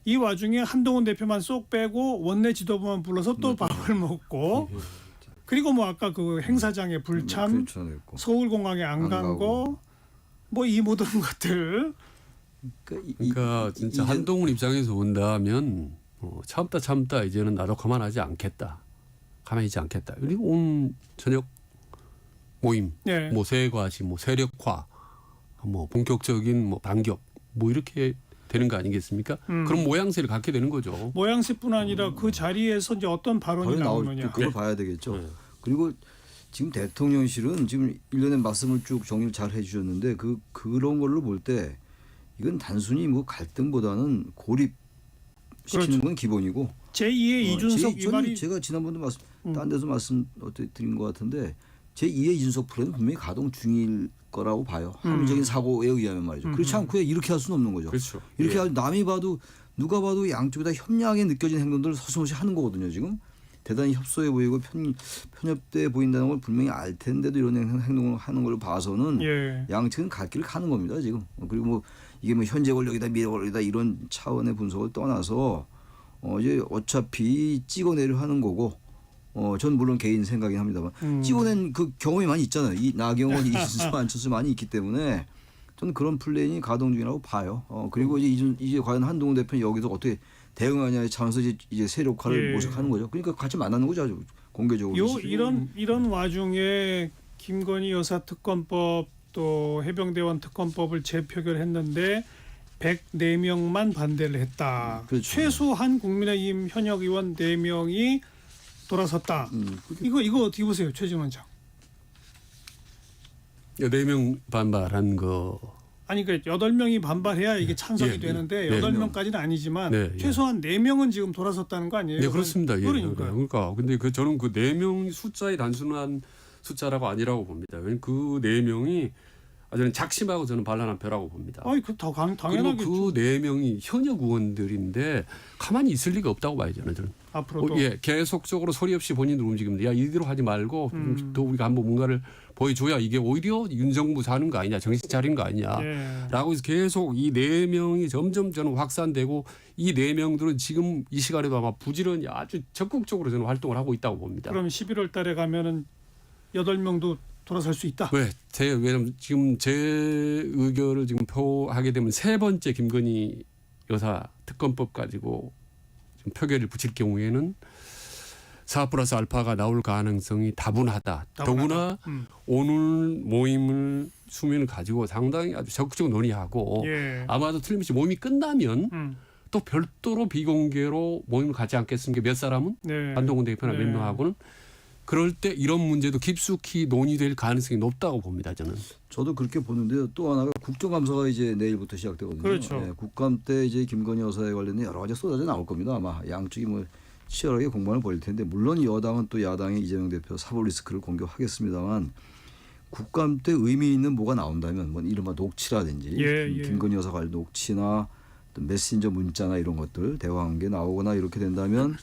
이 와중에 한동훈 대표만 쏙 빼고 원내 지도부만 불러서 또 밥을 먹고 그리고 뭐 아까 그 행사장에 불참 서울공항에 안 간 거 뭐 이 모든 것들 그러니까 진짜 한동훈 입장에서 본다면 참다 이제는 나도 가만히 있지 않겠다. 그리고 오늘 저녁 모임, 뭐 세과시, 뭐 세력화, 뭐 본격적인 뭐 반격, 뭐 이렇게 되는 거 아니겠습니까? 그런 모양새를 갖게 되는 거죠. 모양새뿐 아니라 그 자리에서 이제 어떤 발언이 나오느냐. 그걸 봐야 되겠죠. 그리고 지금 대통령실은 지금 일련의 말씀을 쭉 정리를 잘 해주셨는데 그런 걸로 볼 때 이건 단순히 뭐 갈등보다는 고립시키는 건 기본이고 제2의 이준석 이 말이 제가 지난번도 딴 데서 말씀 드린 것 같은데 제2의 이준석 프로는 분명히 가동 중일 거라고 봐요. 합리적인 사고에 의하면 말이죠. 그렇지 않고요 이렇게 할 수는 없는 거죠. 그렇죠. 이렇게 남이 봐도 누가 봐도 양쪽이 다 협량하게 느껴지는 행동들을 서슴없이 하는 거거든요. 지금 대단히 협소해 보이고 편협돼 보인다는 걸 분명히 알 텐데도 이런 행동을 하는 걸 봐서는 양측은 갈 길을 가는 겁니다. 지금. 그리고 뭐 이게 뭐 현재 권력이다 미래 권력이다 이런 차원의 분석을 떠나서 이제 어차피 찍어내려 하는 거고 전 물론 개인 생각이긴 합니다만 찍어낸 그 경험이 많이 있잖아요. 이 나경원, 이준석, 안철수 많이 있기 때문에 저는 그런 플랜이 가동 중이라고 봐요. 그리고 이제 과연 한동훈 대표는 여기서 어떻게 대응하냐에 차원에서 이제 세력화를 모색하는 거죠. 그러니까 같이 만나는 거죠. 아주 공개적으로. 이런 와중에 김건희 여사 특검법 또 해병대원 특검법을 재표결했는데 104명만 반대를 했다. 그렇죠. 최소한 국민의힘 현역 의원 4명이 돌아섰다. 이거 어떻게 보세요, 최진 원장? 4명 반발한 거. 아니 그러니까 8명이 반발해야 이게 찬성이 되는데 8명까지는 아니지만 최소한 4명은 지금 돌아섰다는 거 아니에요? 네, 그렇습니다. 그러니까 근데 저는 그 4명 숫자의 단순한 숫자라고 아니라고 봅니다. 왜냐하면 그 4명이 저는 작심하고 저는 반란한 표라고 봅니다. 그 당연하겠죠. 그리고 그 4명이 현역 의원들인데 가만히 있을 리가 없다고 봐야죠. 저는. 앞으로도. 계속적으로 소리 없이 본인들 움직입니다. 야 이대로 하지 말고 또 우리가 한번 뭔가를 보여줘야 이게 오히려 윤정부 사는 거 아니냐, 정신 차린 거 아니냐라고 해서 계속 이 4명이 점점 저는 확산되고 이 4명들은 지금 이 시간에도 아마 부지런히 아주 적극적으로 저는 활동을 하고 있다고 봅니다. 그럼 11월 달에 가면은 8명도 돌아설 수 있다. 왜냐면 지금 제 의견을 지금 표하게 되면 3번째 김건희 여사 특검법 가지고 지금 표결을 붙일 경우에는 4+알파가 나올 가능성이 다분하다. 더구나 오늘 모임을 수면을 가지고 상당히 아주 적극적으로 논의하고 아마도 틀림없이 모임이 끝나면 또 별도로 비공개로 모임을 가지 않겠습니까? 몇 사람은 한동훈 대표나 몇 명하고는 그럴 때 이런 문제도 깊숙이 논의될 가능성이 높다고 봅니다. 저도 그렇게 보는데요. 또 하나가 국정감사가 이제 내일부터 시작되거든요. 그렇죠. 국감 때 이제 김건희 여사에 관련된 여러 가지 쏟아져 나올 겁니다. 아마 양쪽이 뭐 치열하게 공방을 벌일 텐데 물론 여당은 또 야당의 이재명 대표 사법 리스크를 공격하겠습니다만 국감 때 의미 있는 뭐가 나온다면 뭐 이른바 녹취라든지 김건희 여사 관련 녹취나 또 메신저 문자나 이런 것들 대화한 게 나오거나 이렇게 된다면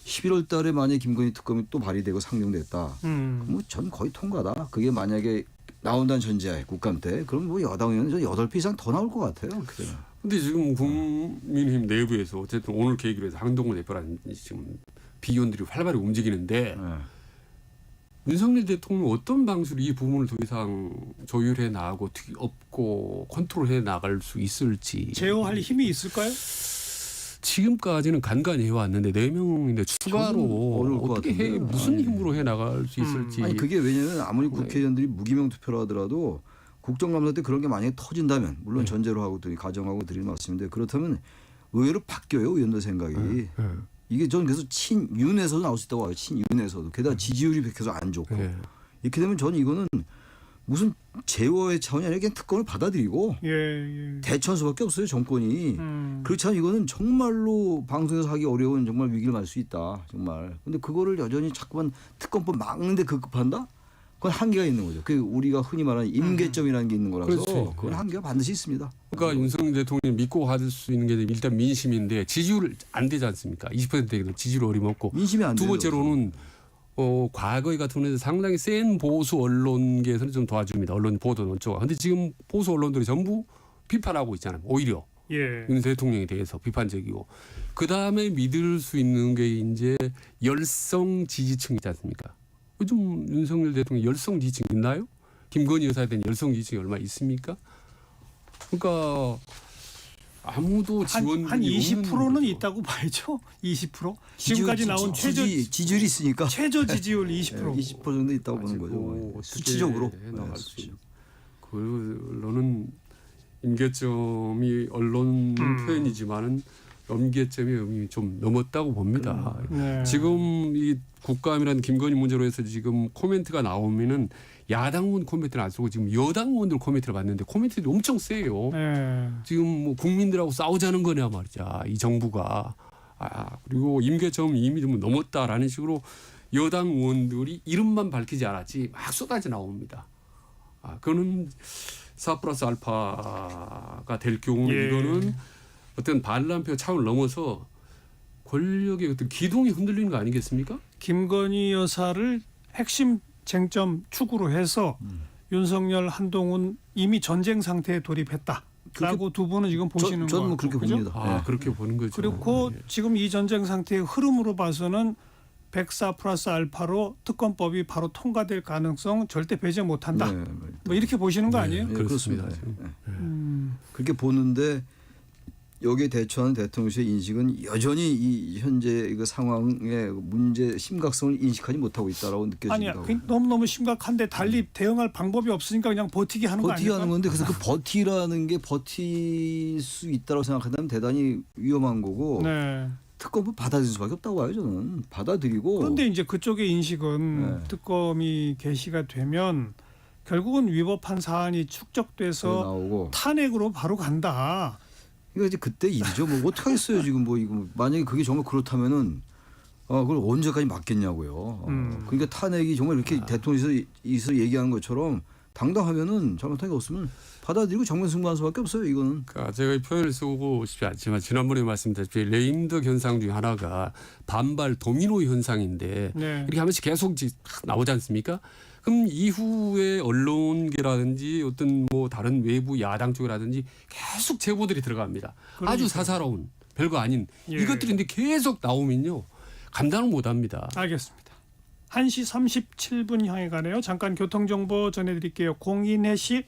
11월 달에 만약에 김건희 특검이 또 발의되고 상정됐다. 그럼 전 거의 통과다. 그게 만약에 나온다는 전제하에 국감 때 그럼 뭐 여당 의원은 8표 이상 더 나올 것 같아요. 근데 지금 국민의힘 내부에서 어쨌든 오늘 계기로 해서 한동훈 대표라는 지금 비의원들이 활발히 움직이는데 윤석열 대통령 어떤 방식으로 이 부분을 더 이상 조율해 나가고 없고 컨트롤해 나갈 수 있을지 제어할 힘이 있을까요? 지금까지는 간간히 해왔는데 4명인데 추가로 어떻게 무슨 힘으로 해 나갈 수 있을지. 아니 그게 왜냐하면 아무리 국회의원들이 무기명 투표를 하더라도 국정감사 때 그런 게 만약에 터진다면 물론 전제로 하고 가정하고 드리는 말씀인데 그렇다면 의외로 바뀌어요 의원들 생각이. 이게 저는 그래서 친윤에서도 나올 수 있다고 봐요. 친윤에서도. 게다가 지지율이 계속 안 좋고. 이렇게 되면 저는 이거는 무슨 제어의 차원이 아니라 그냥 특검을 받아들이고 대처할 수밖에 없어요 정권이. 그렇지 않으면 이거는 정말로 방송에서 하기 어려운 정말 위기를 맞을 수 있다 정말. 근데 그거를 여전히 자꾸만 특검법 막는데 급급한다? 그건 한계가 있는 거죠. 그 우리가 흔히 말하는 임계점이라는 게 있는 거라서 그건 한계가 반드시 있습니다. 그러니까 윤석열 대통령이 믿고 받을 수 있는 게 일단 민심인데 지지율 안 되지 않습니까? 20%는 지지율 어림없고. 민심이 안 두 번째로는 과거에 같은 경우는 상당히 센 보수 언론계에서는 좀 도와줍니다. 언론 보도 논조가. 그런데 지금 보수 언론들이 전부 비판하고 있잖아요. 오히려 윤 대통령에 대해서 비판적이고. 그다음에 믿을 수 있는 게 이제 열성 지지층이지 않습니까? 요즘 윤석열 대통령 열성 지지층 있나요? 김건희 여사에 대한 열성 지지층이 얼마 있습니까? 그러니까 아무도 지원이 한 20%는 있다고 봐야죠. 20%? 지금까지 나온 지지율이 있으니까 최저 지지율 20%. 20% 정도 있다고 보는 거죠. 수치적으로. 나갈 수 있는. 그걸로는 임계점이 언론 표현이지만은 임계점의 의미 좀 넘었다고 봅니다. 네. 지금 이 국감이라는 김건희 문제로 해서 지금 코멘트가 나오면은 야당 의원 코멘트를 안 쓰고 지금 여당 의원들 코멘트를 봤는데 코멘트들이 엄청 세요. 네. 지금 뭐 국민들하고 싸우자는 거냐 말이야. 이 정부가. 그리고 임계점 이미 좀 넘었다라는 식으로 여당 의원들이 이름만 밝히지 않았지 막 쏟아져 나옵니다. 그거는 4+알파가 될 경우 예. 이거는 어떤 반란표 차원을 넘어서 권력의 어떤 기둥이 흔들리는 거 아니겠습니까? 김건희 여사를 핵심 쟁점 축으로 해서 윤석열, 한동훈 이미 전쟁 상태에 돌입했다라고 두 분은 지금 보시는 거예요. 저는 뭐 그렇게 봅니다. 그렇게 보는 거죠. 그리고 지금 이 전쟁 상태의 흐름으로 봐서는 104+알파로 특검법이 바로 통과될 가능성 절대 배제 못한다. 네, 뭐 이렇게 보시는 거 아니에요? 네, 그렇습니다. 그렇게 보는데 여기에 대처하는 대통령실의 인식은 여전히 이 현재 이거 상황의 문제 심각성을 인식하지 못하고 있다라고 느껴집니다. 아니야, 너무너무 심각한데 달리 대응할 방법이 없으니까 그냥 버티기 하는 거 버티기 아니에요? 하는 건데 그래서 그 버티라는 게 버틸 수 있다고 생각한다면 대단히 위험한 거고 네. 특검을 받아들일 수밖에 없다고 봐요. 저는 받아들이고. 그런데 이제 그쪽의 인식은 네. 특검이 개시가 되면 결국은 위법한 사안이 축적돼서 나오고 탄핵으로 바로 간다. 이거 이제 그때 일이죠. 뭐 어떻게 하겠어요 지금 뭐 이거 만약에 그게 정말 그렇다면은 그걸 언제까지 막겠냐고요. 그러니까 탄핵이 정말 이렇게 대통령에서 얘기하는 것처럼 당당하면은 잘못한 게 없으면 받아들이고 정면승부하는 수밖에 없어요. 이거는. 그러니까 제가 이 표현을 쓰고 싶지 않지만 지난번에 말씀드렸다시피 레임덕 현상 중에 하나가 반발 도미노 현상인데 네. 이렇게 하면서 계속 나오지 않습니까? 그럼 이후에 언론계라든지 어떤 뭐 다른 외부 야당 쪽이라든지 계속 제보들이 들어갑니다. 그러니까요. 아주 사사로운 별거 아닌 예. 이것들이 근데 계속 나오면요. 감당을 못합니다. 알겠습니다. 1시 37분 향해 가네요. 잠깐 교통정보 전해드릴게요. 공인혜 씨.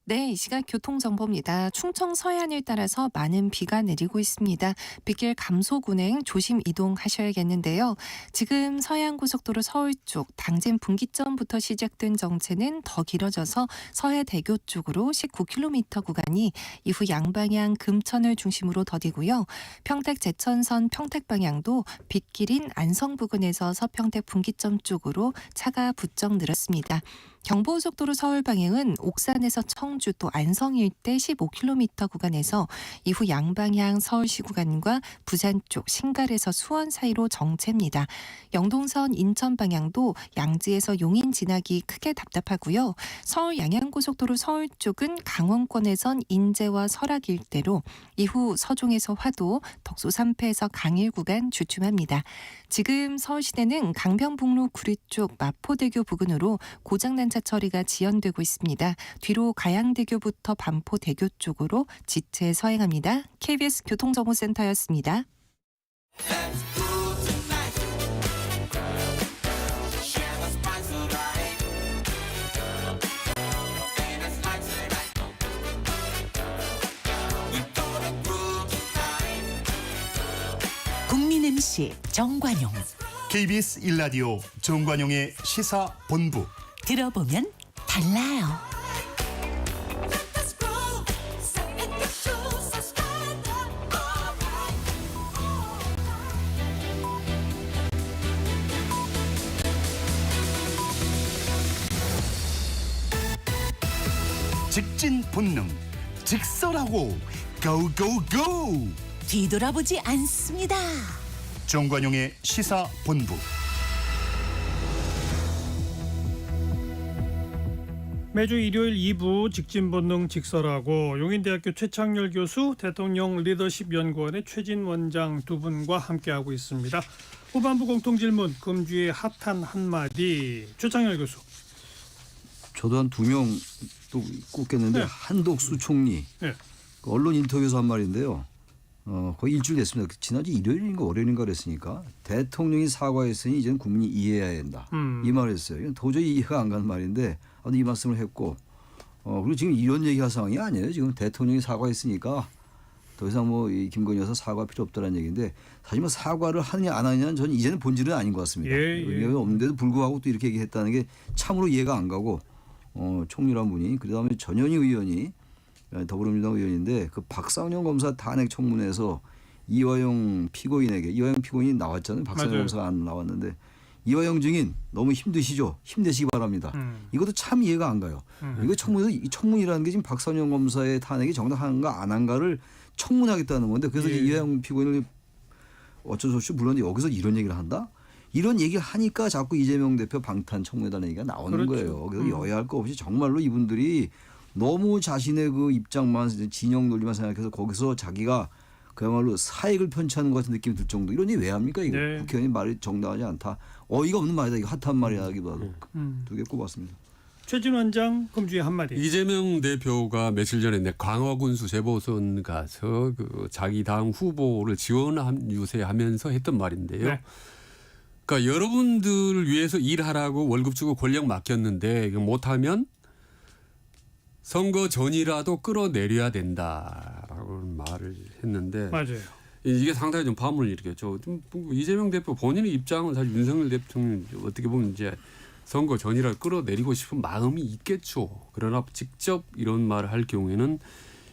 네, 이 시각 교통정보입니다. 충청 서해안을 따라서 많은 비가 내리고 있습니다. 빗길 감소군행 조심 이동하셔야겠는데요. 지금 서해안고속도로 서울 쪽 당진 분기점부터 시작된 정체는 더 길어져서 서해대교 쪽으로 19km 구간이 이후 양방향 금천을 중심으로 더디고요. 평택 제천선 평택 방향도 빗길인 안성 부근에서 서평택 분기점 쪽으로 차가 부쩍 늘었습니다. 경부고속도로 서울 방향은 옥산에서 청주 또 안성 일대 15km 구간에서 이후 양방향 서울시 구간과 부산 쪽 신갈에서 수원 사이로 정체입니다. 영동선 인천 방향도 양지에서 용인 지나기 크게 답답하고요. 서울 양양고속도로 서울 쪽은 강원권에선 인제와 설악 일대로 이후 서종에서 화도, 덕소 3패에서 강일 구간 주춤합니다. 지금 서울시내는 강변북로 구리 쪽 마포대교 부근으로 고장난 차 처리가 지연되고 있습니다. 뒤로 가양대교부터 반포대교 쪽으로 지체 서행합니다. KBS 교통정보센터였습니다. 국민 MC 정관용. KBS 1라디오 정관용의 시사본부. 들어보면 달라요. 직진 본능. 직설하고 고고고. 뒤돌아보지 않습니다. 정관용의 시사본부. 매주 일요일 2부 직진본능 직설하고 용인대학교 최창렬 교수, 대통령 리더십 연구원의 최진 원장 두 분과 함께하고 있습니다. 후반부 공통질문, 금주의 핫한 한마디. 최창렬 교수. 저도 한 2명 또 꼽겠는데 네. 한덕수 총리 네. 그 언론 인터뷰에서 한 말인데요. 거의 일주일 됐습니다. 지난주 일요일인가 월요일인가 그랬으니까 대통령이 사과했으니 이제는 국민이 이해해야 된다. 이 말을 했어요. 이건 도저히 이해가 안 가는 말인데 이 말씀을 했고 그리고 지금 이런 얘기할 상황이 아니에요. 지금 대통령이 사과했으니까 더 이상 뭐 이 김건희 여사 사과 필요 없다는 얘기인데 사실 뭐 사과를 하느냐 안 하느냐는 저는 이제는 본질은 아닌 것 같습니다. 의미가 없는데도 불구하고 또 이렇게 얘기했다는 게 참으로 이해가 안 가고 총리란 분이 그다음에 전현희 의원이 더불어민주당 의원인데 그 박상현 검사 탄핵 청문회에서 이화영 피고인이 나왔잖아요. 박상현 맞아요. 검사가 안 나왔는데 이화영 증인 너무 힘드시죠? 힘내시기 바랍니다. 이것도 참 이해가 안 가요. 이거 청문이라는 게 지금 박상현 검사의 탄핵이 정당한가 안 한가를 청문하겠다는 건데 그래서 예. 이화영 피고인을 어쩔 수 없이 물론 여기서 이런 얘기를 한다? 이런 얘기를 하니까 자꾸 이재명 대표 방탄 청문회라는 얘기가 나오는 그렇죠. 거예요. 그래서 여야할 거 없이 정말로 이분들이 너무 자신의 그 입장만 진영 논리만 생각해서 거기서 자기가 그야말로 사익을 편취하는 것 같은 느낌이 들 정도. 이런 얘기 왜 합니까? 이거 네. 국회의원이 말이 정당하지 않다. 어이가 없는 말이다. 이거 핫한 말이라기도 하고 두 개 꼽았습니다. 최진 원장 금주의 한마디. 이재명 대표가 며칠 전에 광화군수 재보선 가서 그 자기 당 후보를 지원 유세하면서 했던 말인데요. 네. 그러니까 여러분들을 위해서 일하라고 월급 주고 권력 맡겼는데 이거 못하면 선거 전이라도 끌어내려야 된다라고 말을 했는데 맞아요. 이게 상당히 좀 파문을 일으켰죠. 좀 이재명 대표 본인의 입장은 사실 윤석열 대통령 어떻게 보면 이제 선거 전이라도 끌어내리고 싶은 마음이 있겠죠. 그러나 직접 이런 말을 할 경우에는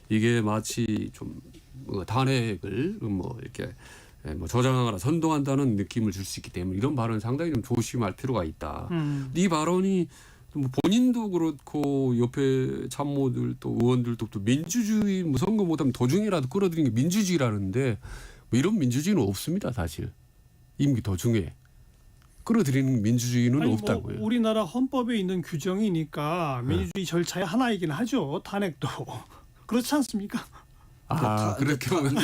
이게 마치 좀 탄핵을 이렇게 조장하거나 선동한다는 느낌을 줄 수 있기 때문에 이런 발언은 상당히 좀 조심할 필요가 있다. 이 발언이 본인도 그렇고 옆에 참모들 또 의원들도 또 민주주의 선거 못하면 도중에라도 끌어들이는 게 민주주의라는데 이런 민주주의는 없습니다. 사실 임기 도중에 끌어들이는 민주주의는 아니, 없다고요. 우리나라 헌법에 있는 규정이니까 민주주의 절차의 하나이긴 하죠. 탄핵도. 그렇지 않습니까? 그렇게 보면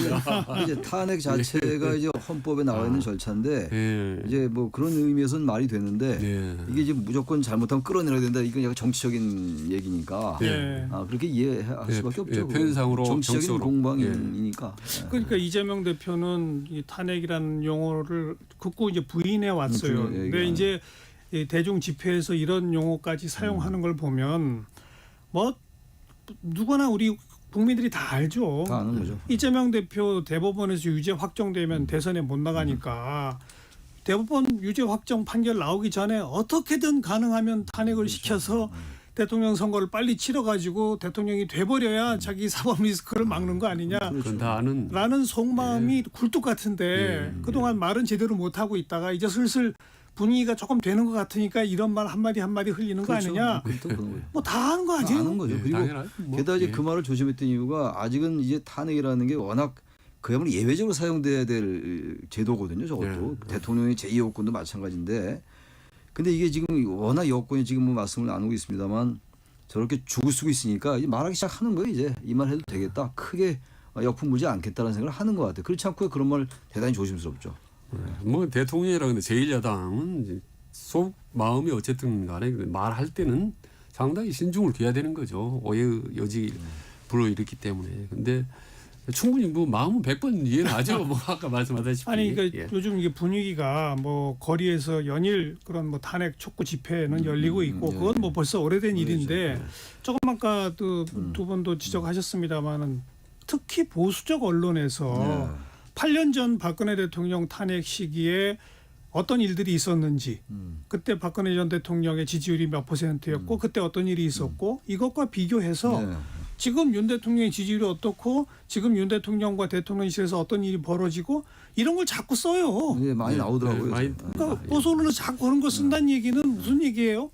이제 탄핵 자체가 이제 헌법에 나와 있는 절차인데 예. 이제 뭐 그런 의미에서는 말이 되는데 예. 이게 이제 무조건 잘못하면 끌어내야 된다. 이건 약간 정치적인 얘기니까 예. 그렇게 이해할 수밖에 없죠. 표현상으로 정치적인 정치적으로. 공방이니까. 그러니까 이재명 대표는 이 탄핵이라는 용어를 극구 이제 부인해 왔어요. 근데 이제 이 대중 집회에서 이런 용어까지 사용하는 걸 보면 뭐 누구나 우리 국민들이 다 알죠. 다 아는 거죠. 이재명 대표 대법원에서 유죄 확정되면 대선에 못 나가니까 대법원 유죄 확정 판결 나오기 전에 어떻게든 가능하면 탄핵을 시켜서 대통령 선거를 빨리 치러가지고 대통령이 돼버려야 자기 사법 리스크를 막는 거 아니냐. 그건 다 아는. 라는 속마음이 굴뚝 같은데 그동안 말은 제대로 못하고 있다가 이제 슬슬 분위기가 조금 되는 것 같으니까 이런 말 한마디 흘리는 거 아니냐. 뭐 다 하는 거 다 아니에요? 아는 거죠. 그리고 게다가 이제 그 말을 조심했던 이유가 아직은 이제 탄핵이라는 게 워낙 그야말로 예외적으로 사용돼야 될 제도거든요. 저것도 대통령의 제2요건도 마찬가지인데, 근데 이게 지금 워낙 여권이 지금 뭐 말씀을 나누고 있습니다만 저렇게 죽을 쓰고 있으니까 이제 말하기 시작하는 거예요. 이제 이 말 해도 되겠다. 크게 역풍 불지 않겠다는 생각을 하는 것 같아요. 그렇지 않고 그런 말 대단히 조심스럽죠. 뭐 대통령이라는데 제1야당은 이제 속 마음이 어쨌든 간에 말할 때는 상당히 신중을 기해야 되는 거죠. 오해 여지 불어일으켰기 때문에. 근데 충분히 뭐 마음은 100번 이해는 하죠. 뭐 아까 말씀하셨다시피. 아니 그러니까 요즘 이게 분위기가 뭐 거리에서 연일 그런 뭐 탄핵 촉구 집회는 열리고 있고 그건 뭐 벌써 오래된 일인데 조금 아까 두 분도 지적하셨습니다만은 특히 보수적 언론에서 8년 전 박근혜 대통령 탄핵 시기에 어떤 일들이 있었는지 그때 박근혜 전 대통령의 지지율이 몇 %였고 그때 어떤 일이 있었고 이것과 비교해서 지금 윤 대통령의 지지율이 어떻고 지금 윤 대통령과 대통령실에서 어떤 일이 벌어지고 이런 걸 자꾸 써요. 네, 많이 나오더라고요. 그러니까 보수 언론은 자꾸 그런 거 쓴다는 얘기는 무슨 얘기예요?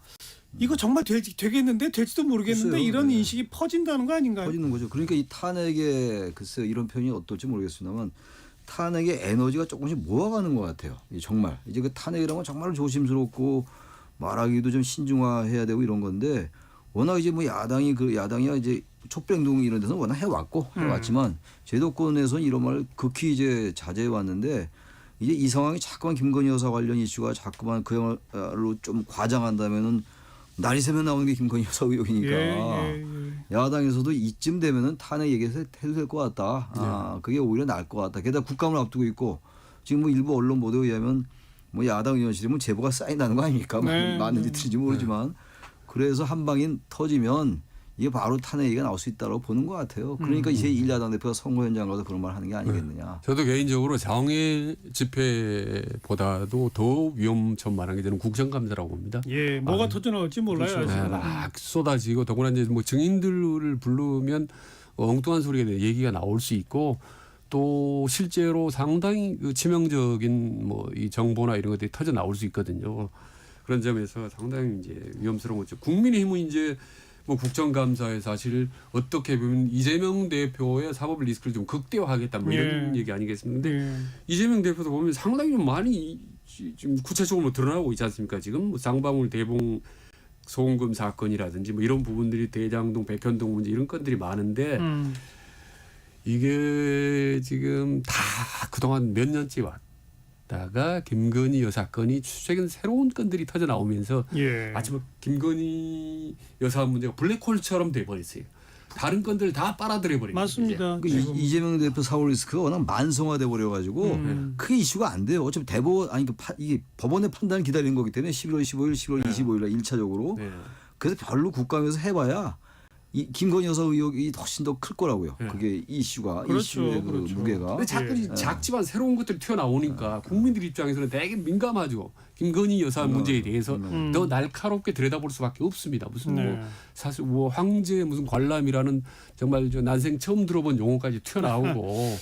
이거 정말 되겠는데 될지도 모르겠는데 글쎄요. 이런 인식이 퍼진다는 거 아닌가요? 퍼지는 거죠. 그러니까 이 탄핵의 글쎄요 이런 표현이 어떨지 모르겠습니다만 탄핵의 에너지가 조금씩 모아가는 것 같아요. 정말 이제 그 탄핵이라는 건 정말 조심스럽고 말하기도 좀 신중화해야 되고 이런 건데 워낙 이제 뭐 야당이야 이제 촛불행동 이런 데서 워낙 해왔지만 제도권에서는 이런 말 극히 이제 자제해 왔는데 이제 이 상황이 자꾸만 김건희 여사 관련 이슈가 자꾸만 그야말로 좀 과장한다면은 날이 새면 나오는 게 김건희 여사 의혹이니까 야당에서도 이쯤 되면은 탄핵 얘기해서 해도 될 것 같다. 그게 오히려 나을 것 같다. 게다가 국감을 앞두고 있고 지금 뭐 일부 언론 보도에 의하면 뭐 야당 의원실에 뭐 제보가 쌓인다는 거 아닙니까? 맞는지 틀린지 모르지만 그래서 한 방이 터지면 이게 바로 탄핵 얘기가 나올 수 있다고 보는 것 같아요. 그러니까 이제 1야당 대표가 선거 현장 가서 그런 말 하는 게 아니겠느냐. 저도 개인적으로 장외 집회보다도 더 위험천만한 게 저는 국정감사라고 봅니다. 예, 뭐가 터져 나올지 몰라요. 그렇죠. 막 쏟아지고 더구나 이제 뭐 증인들을 부르면 엉뚱한 소리가 얘기가 나올 수 있고 또 실제로 상당히 그 치명적인 뭐 이 정보나 이런 것들이 터져 나올 수 있거든요. 그런 점에서 상당히 이제 위험스러운 거죠. 국민의힘은 이제 뭐 국정감사에 사실 어떻게 보면 이재명 대표의 사법 리스크를 좀 극대화하겠다 뭐 이런 얘기 아니겠습니까? 근데 이재명 대표도 보면 상당히 좀 많이 지금 구체적으로 드러나고 있지 않습니까? 지금 뭐 쌍방울 대봉 소음금 사건이라든지 뭐 이런 부분들이 대장동 백현동 문제 이런 건들이 많은데 이게 지금 다 그동안 몇 년째 왔다가 김건희 여사 건이 최근 새로운 건들이 터져 나오면서 마지막 김건희 여사 문제가 블랙홀처럼 돼버렸어요. 다른 건들 다 빨아들여 버립니다. 맞습니다. 이재명 대표 사법 리스크가 워낙 만성화돼 버려가지고 크게 이슈가 안 돼요. 어차피 대법원 아니 이게 법원의 판단을 기다리는 거기 때문에 11월 15일, 11월 25일 날 1차적으로 그래서 별로 국감에서 해봐야 이 김건희 여사 의혹이 훨씬 더 클 거라고요. 그게 이슈가 이슈의 그 무게가. 근데 자꾸 작지만 새로운 것들이 튀어나오니까 국민들 입장에서는 되게 민감하죠. 김건희 여사 문제에 대해서 더 날카롭게 들여다볼 수밖에 없습니다. 무슨 뭐 사실 뭐 황제 무슨 관람이라는 정말 저 난생 처음 들어본 용어까지 튀어나오고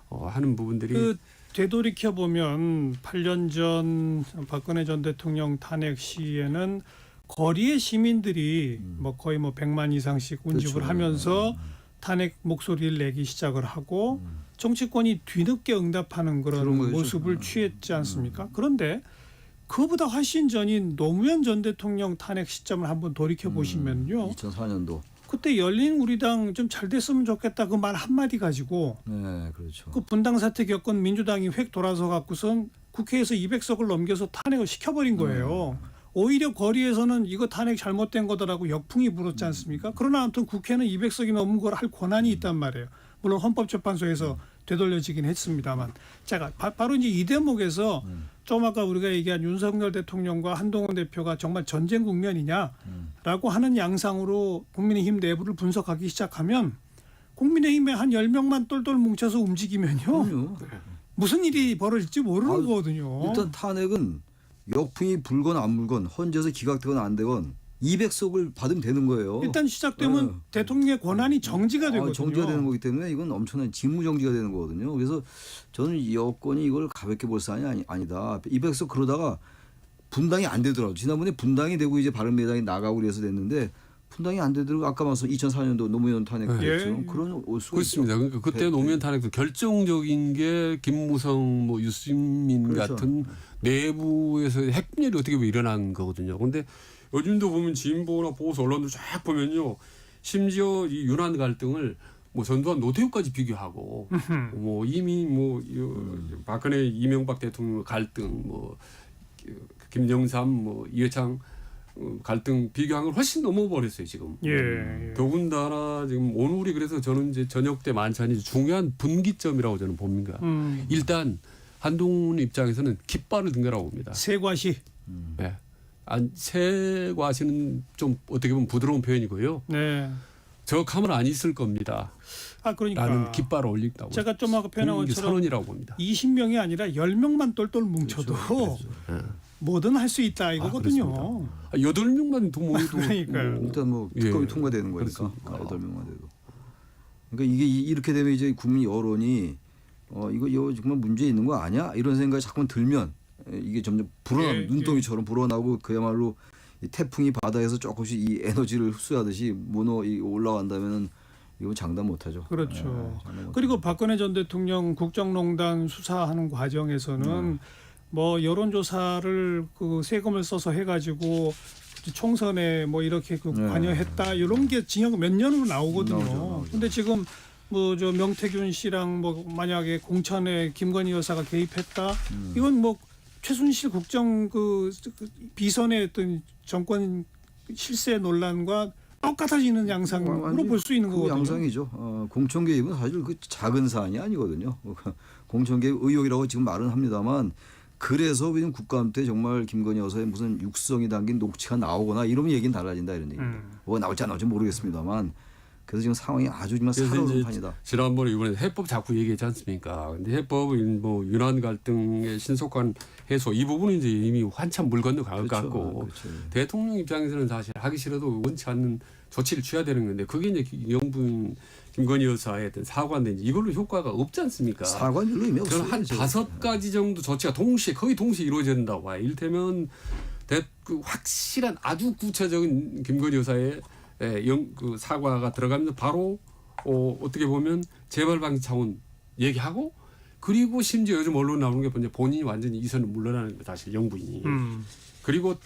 하는 부분들이. 그 되돌이켜 보면 8년 전 박근혜 전 대통령 탄핵 시에는 거리의 시민들이 뭐 거의 뭐 100만 이상씩 운집을 하면서 탄핵 목소리를 내기 시작을 하고 정치권이 뒤늦게 응답하는 그런 모습을 취했지 않습니까? 그런데 그보다 훨씬 전인 노무현 전 대통령 탄핵 시점을 한번 돌이켜 보시면요. 2004년도. 그때 열린우리당 좀 잘 됐으면 좋겠다 그 말 한마디 가지고 네, 그렇죠. 그 분당 사태 겪은 민주당이 획 돌아서 갖고선 국회에서 200석을 넘겨서 탄핵을 시켜버린 거예요. 오히려 거리에서는 이거 탄핵 잘못된 거다라고 역풍이 불었지 않습니까? 그러나 아무튼 국회는 200석이 넘은 걸 할 권한이 있단 말이에요. 물론 헌법재판소에서 되돌려지긴 했습니다만. 자, 바로 이제 이 대목에서 좀 아까 우리가 얘기한 윤석열 대통령과 한동훈 대표가 정말 전쟁 국면이냐라고 하는 양상으로 국민의힘 내부를 분석하기 시작하면 국민의힘에 한 10명만 똘똘 뭉쳐서 움직이면요. 무슨 일이 벌어질지 모르는 거거든요. 일단 탄핵은 역풍이 불건 안 불건 헌재에서 기각되건 안 되건 200석을 받으면 되는 거예요. 일단 시작되면 대통령의 권한이 정지가 되거든요. 정지가 되는 거기 때문에 이건 엄청난 직무 정지가 되는 거거든요. 그래서 저는 여권이 이걸 가볍게 볼 사안이 아니다. 200석 그러다가 분당이 안 되더라고요. 지난번에 분당이 되고 이제 바른미래당이 나가고 그래서 됐는데 분당이 안 되더라고 아까 말씀 2004년도 노무현 탄핵처럼 그런 수가 그렇습니다. 있죠. 그러니까 그때 노무현 탄핵도 결정적인 게 김무성, 뭐 유승민 같은 내부에서 핵분열이 어떻게 보면 일어난 거거든요. 그런데 요즘도 보면 진보나 보수 언론들 쫙 보면요, 심지어 이 윤한 갈등을 뭐 전두환 노태우까지 비교하고, 뭐 이미 뭐 박근혜 이명박 대통령 갈등, 뭐 김영삼, 뭐 이회창 갈등 비교한 걸 훨씬 넘어버렸어요 지금. 더군다나 지금 오늘이 그래서 저는 이제 저녁 때 만찬이 중요한 분기점이라고 저는 봅니다. 일단 한동훈 입장에서는 깃발을 든 거라고 봅니다. 새과시. 네. 새과시는 좀 어떻게 보면 부드러운 표현이고요. 네. 저 카메라 안 있을 겁니다. 그러니까 라는 깃발을 올린다고. 제가 좀 아까 표현한 것처럼 선언이라고 봅니다. 20명이 아니라 10명만 똘똘 뭉쳐도 뭐든 할 수 있다 이거거든요. 8명만 더 모여도 그러니까요. 일단 뭐 특검이 통과되는 거니까 8명만 돼도. 그러니까 이게 이렇게 되면 이제 국민 여론이 이거 정말 문제 있는 거 아니야? 이런 생각이 자꾸만 들면 이게 점점 눈덩이처럼 불어나고 그야말로 이 태풍이 바다에서 조금씩 이 에너지를 흡수하듯이 올라간다면은 이거 장담 못하죠. 그렇죠. 그리고 박근혜 전 대통령 국정농단 수사하는 과정에서는 뭐 여론조사를 그 세금을 써서 해가지고 총선에 뭐 이렇게 관여했다 이런 게 징역 몇 년으로 나오거든요. 그런데 지금 뭐 저 명태균 씨랑 뭐 만약에 공천에 김건희 여사가 개입했다, 이건 뭐 최순실 국정 그 비선의 어떤 정권 실세 논란과 똑같아지는 양상으로 볼 수 있는 거거든요. 양상이죠. 공천 개입은 사실 그 작은 사안이 아니거든요. 공천 개입 의혹이라고 지금 말은 합니다만, 그래서 그냥 국감 때 정말 김건희 여사의 무슨 육성이 담긴 녹취가 나오거나 이러면 얘기는 달라진다 이런 얘기입니다. 뭐 나올지 안 나올지 모르겠습니다만, 그래서 지금 상황이 아주 정말 살아오는 판이다. 지난번에 이번에 해법 자꾸 얘기했지 않습니까? 근데 해법은 뭐 윤한 갈등의 신속한 해소 이 부분은 이제 이미 한참 물 건너 갈 것 같고, 대통령 입장에서는 사실 하기 싫어도 원치 않는 조치를 취해야 되는 건데 그게 이제 영부인 김건희 여사의 어떤 사과인데 이걸로 효과가 없지 않습니까? 사과는 별로 의미 없어요. 저는 한 5가지 정도 조치가 거의 동시에 이루어져야 된다고 봐요. 이를테면 그 확실한 아주 구체적인 김건희 여사의 그 사과가 들어가면서 바로 어떻게 보면 재발 방지 차원 얘기하고 그리고 심지어 요즘 언론 나오는 게 이제 본인이 완전히 이 선을 물러나는 거예요. 다시 영부인이. 그리고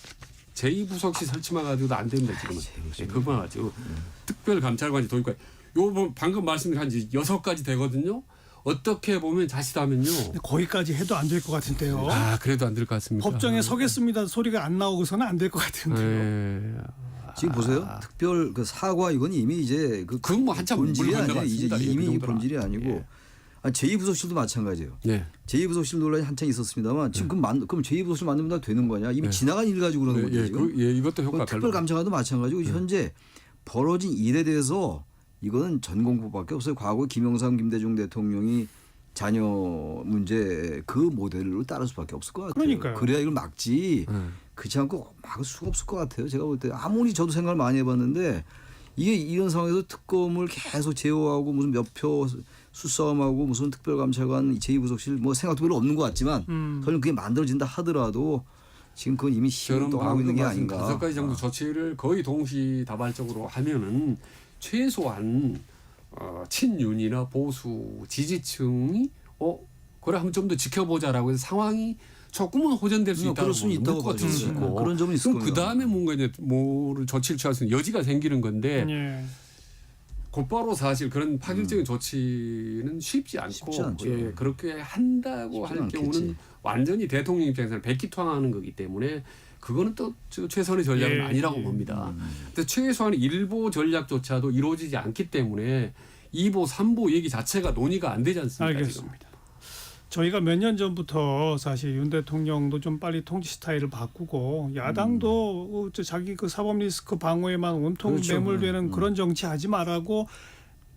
제2부속실 설치만 가지고도 안 됩니다. 지금은. 그것만 가지고 특별감찰관이 도입까지. 요 방금 말씀드린 한 6가지 되거든요. 어떻게 보면 자칫하면요. 거기까지 해도 안 될 것 같은데요. 아 그래도 안 될 것 같습니다. 법정에 서겠습니다 소리가 안 나오고서는 안 될 것 같은데요. 지금 보세요. 특별 그 사과 이건 이미 이제 그건 뭐 한참 본질이 물러간 것 아니에요. 이제 같습니다. 이미 그 본질이 아니고 제2부속실도 마찬가지예요. 네. 제2부속실 논란이 한창 있었습니다만 지금 그럼 제2부속실 만들면 다 되는 거냐? 이미 지나간 일 가지고 그러는 거죠. 지금. 이것도 효과가 특별감찰관도 마찬가지고 현재 벌어진 일에 대해서 이거는 전공법밖에 없어요. 과거 김영삼, 김대중 대통령이 자녀 문제 그 모델로 따를 수밖에 없을 것 같아요. 그러니까요. 그래야 이걸 막지. 그렇지 않고 막을 수가 없을 것 같아요. 제가 볼 때 아무리 저도 생각을 많이 해봤는데 이게 이런 상황에서 특검을 계속 제어하고 무슨 몇 표 수싸움하고 무슨 특별감찰관 제2부속실 뭐 생각도 별로 없는 것 같지만 설령 그게 만들어진다 하더라도 지금 그건 이미 힘을 떠나고 있는 게 아닌가. 5가지 정도 조치를 거의 동시다발적으로 하면은 최소한 친윤이나 보수 지지층이 그래 한번 좀 더 지켜보자라고 해서 상황이 조금은 호전될 수 있다고 그럴 수는 있다고 묶어질 수 있고 그런 점은 있을 그럼 그 다음에 뭔가 이제 뭐를 조치를 취할 수 있는 여지가 생기는 건데 예. 곧바로 사실 그런 파격적인 조치는 쉽지 않고 그렇게 한다고 할 경우는 완전히 대통령 입장에서는 백기투항하는 거기 때문에 그거는 또 최선의 전략은 아니라고 봅니다. 근데 최소한 일보 전략조차도 이루어지지 않기 때문에 2보, 3보 얘기 자체가 논의가 안 되지 않습니까? 알겠습니다. 지금. 저희가 몇 년 전부터 사실 윤 대통령도 좀 빨리 통치 스타일을 바꾸고 야당도 자기 그 사법 리스크 방어에만 온통 그렇죠. 매몰되는 그런 정치하지 말라고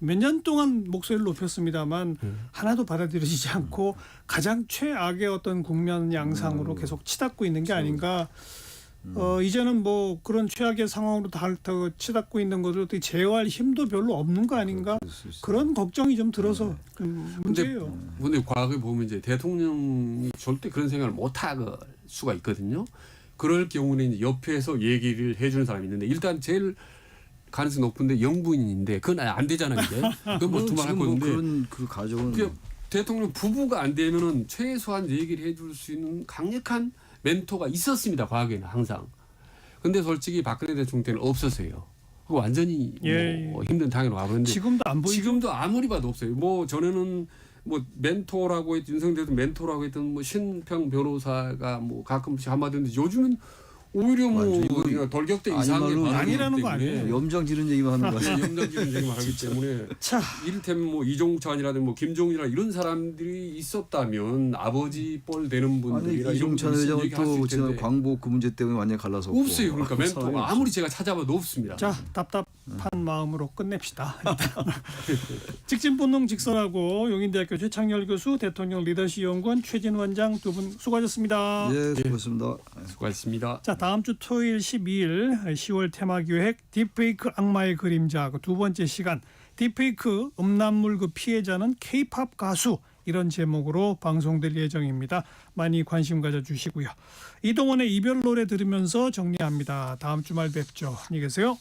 몇 년 동안 목소리를 높였습니다만 하나도 받아들여지지 않고 가장 최악의 어떤 국면 양상으로 계속 치닫고 있는 게 아닌가. 이제는 뭐 그런 최악의 상황으로 다 치닫고 있는 것을 어떻게 제어할 힘도 별로 없는 거 아닌가. 그런 걱정이 좀 들어서 문제예요. 근데 과거에 보면 이제 대통령이 절대 그런 생각을 못 할 수가 있거든요. 그럴 경우는 이제 옆에서 얘기를 해주는 사람이 있는데 일단 제일 가능성이 높은데 영부인인데 그건 안 되잖아요. 이제. 그건 뭐 두말할 건데. 그런 그 가정은 대통령 부부가 안 되면은 최소한 얘기를 해줄 수 있는 강력한 멘토가 있었습니다. 과거에는 항상. 근데 솔직히 박근혜 대통령 때는 없었어요. 그거 완전히 뭐 힘든 당연히 와버렸는데 지금도 안 보이죠? 지금도 아무리 봐도 없어요. 뭐 전에는 뭐 멘토라고 윤석열 대통령 멘토라고 했던 뭐 신평 변호사가 뭐 가끔씩 한마디 했는데 요즘은 오히려 뭐 돌격대 이상의 아니라는 거 아니에요. 염장지른 얘기만 하는 거 아니에요. 염장지른 얘기만 하기 때문에 이를테면 뭐 이종찬이라든지 뭐 김종인이라 이런 사람들이 있었다면 아버지 뻘 되는 분들이라 이종찬 회장은 또 지난 광복 그 문제 때문에 완전히 갈라섰고 없어요. 그러니까 멘토가 아무리 제가 찾아봐도 없습니다. 자, 답답한 마음으로 끝냅시다. 직진 본능 직설하고 용인대학교 최창열 교수, 대통령 리더십 연구원 최진 원장 두 분 수고하셨습니다. 네, 수고했습니다. 수고하셨습니다. 자, 다음 주 토요일 12일 10월 테마기획 딥페이크 악마의 그림자 그 두 번째 시간 딥페이크 음란물 그 피해자는 K-팝 가수 이런 제목으로 방송될 예정입니다. 많이 관심 가져주시고요. 이동원의 이별 노래 들으면서 정리합니다. 다음 주말 뵙죠. 안녕히 계세요.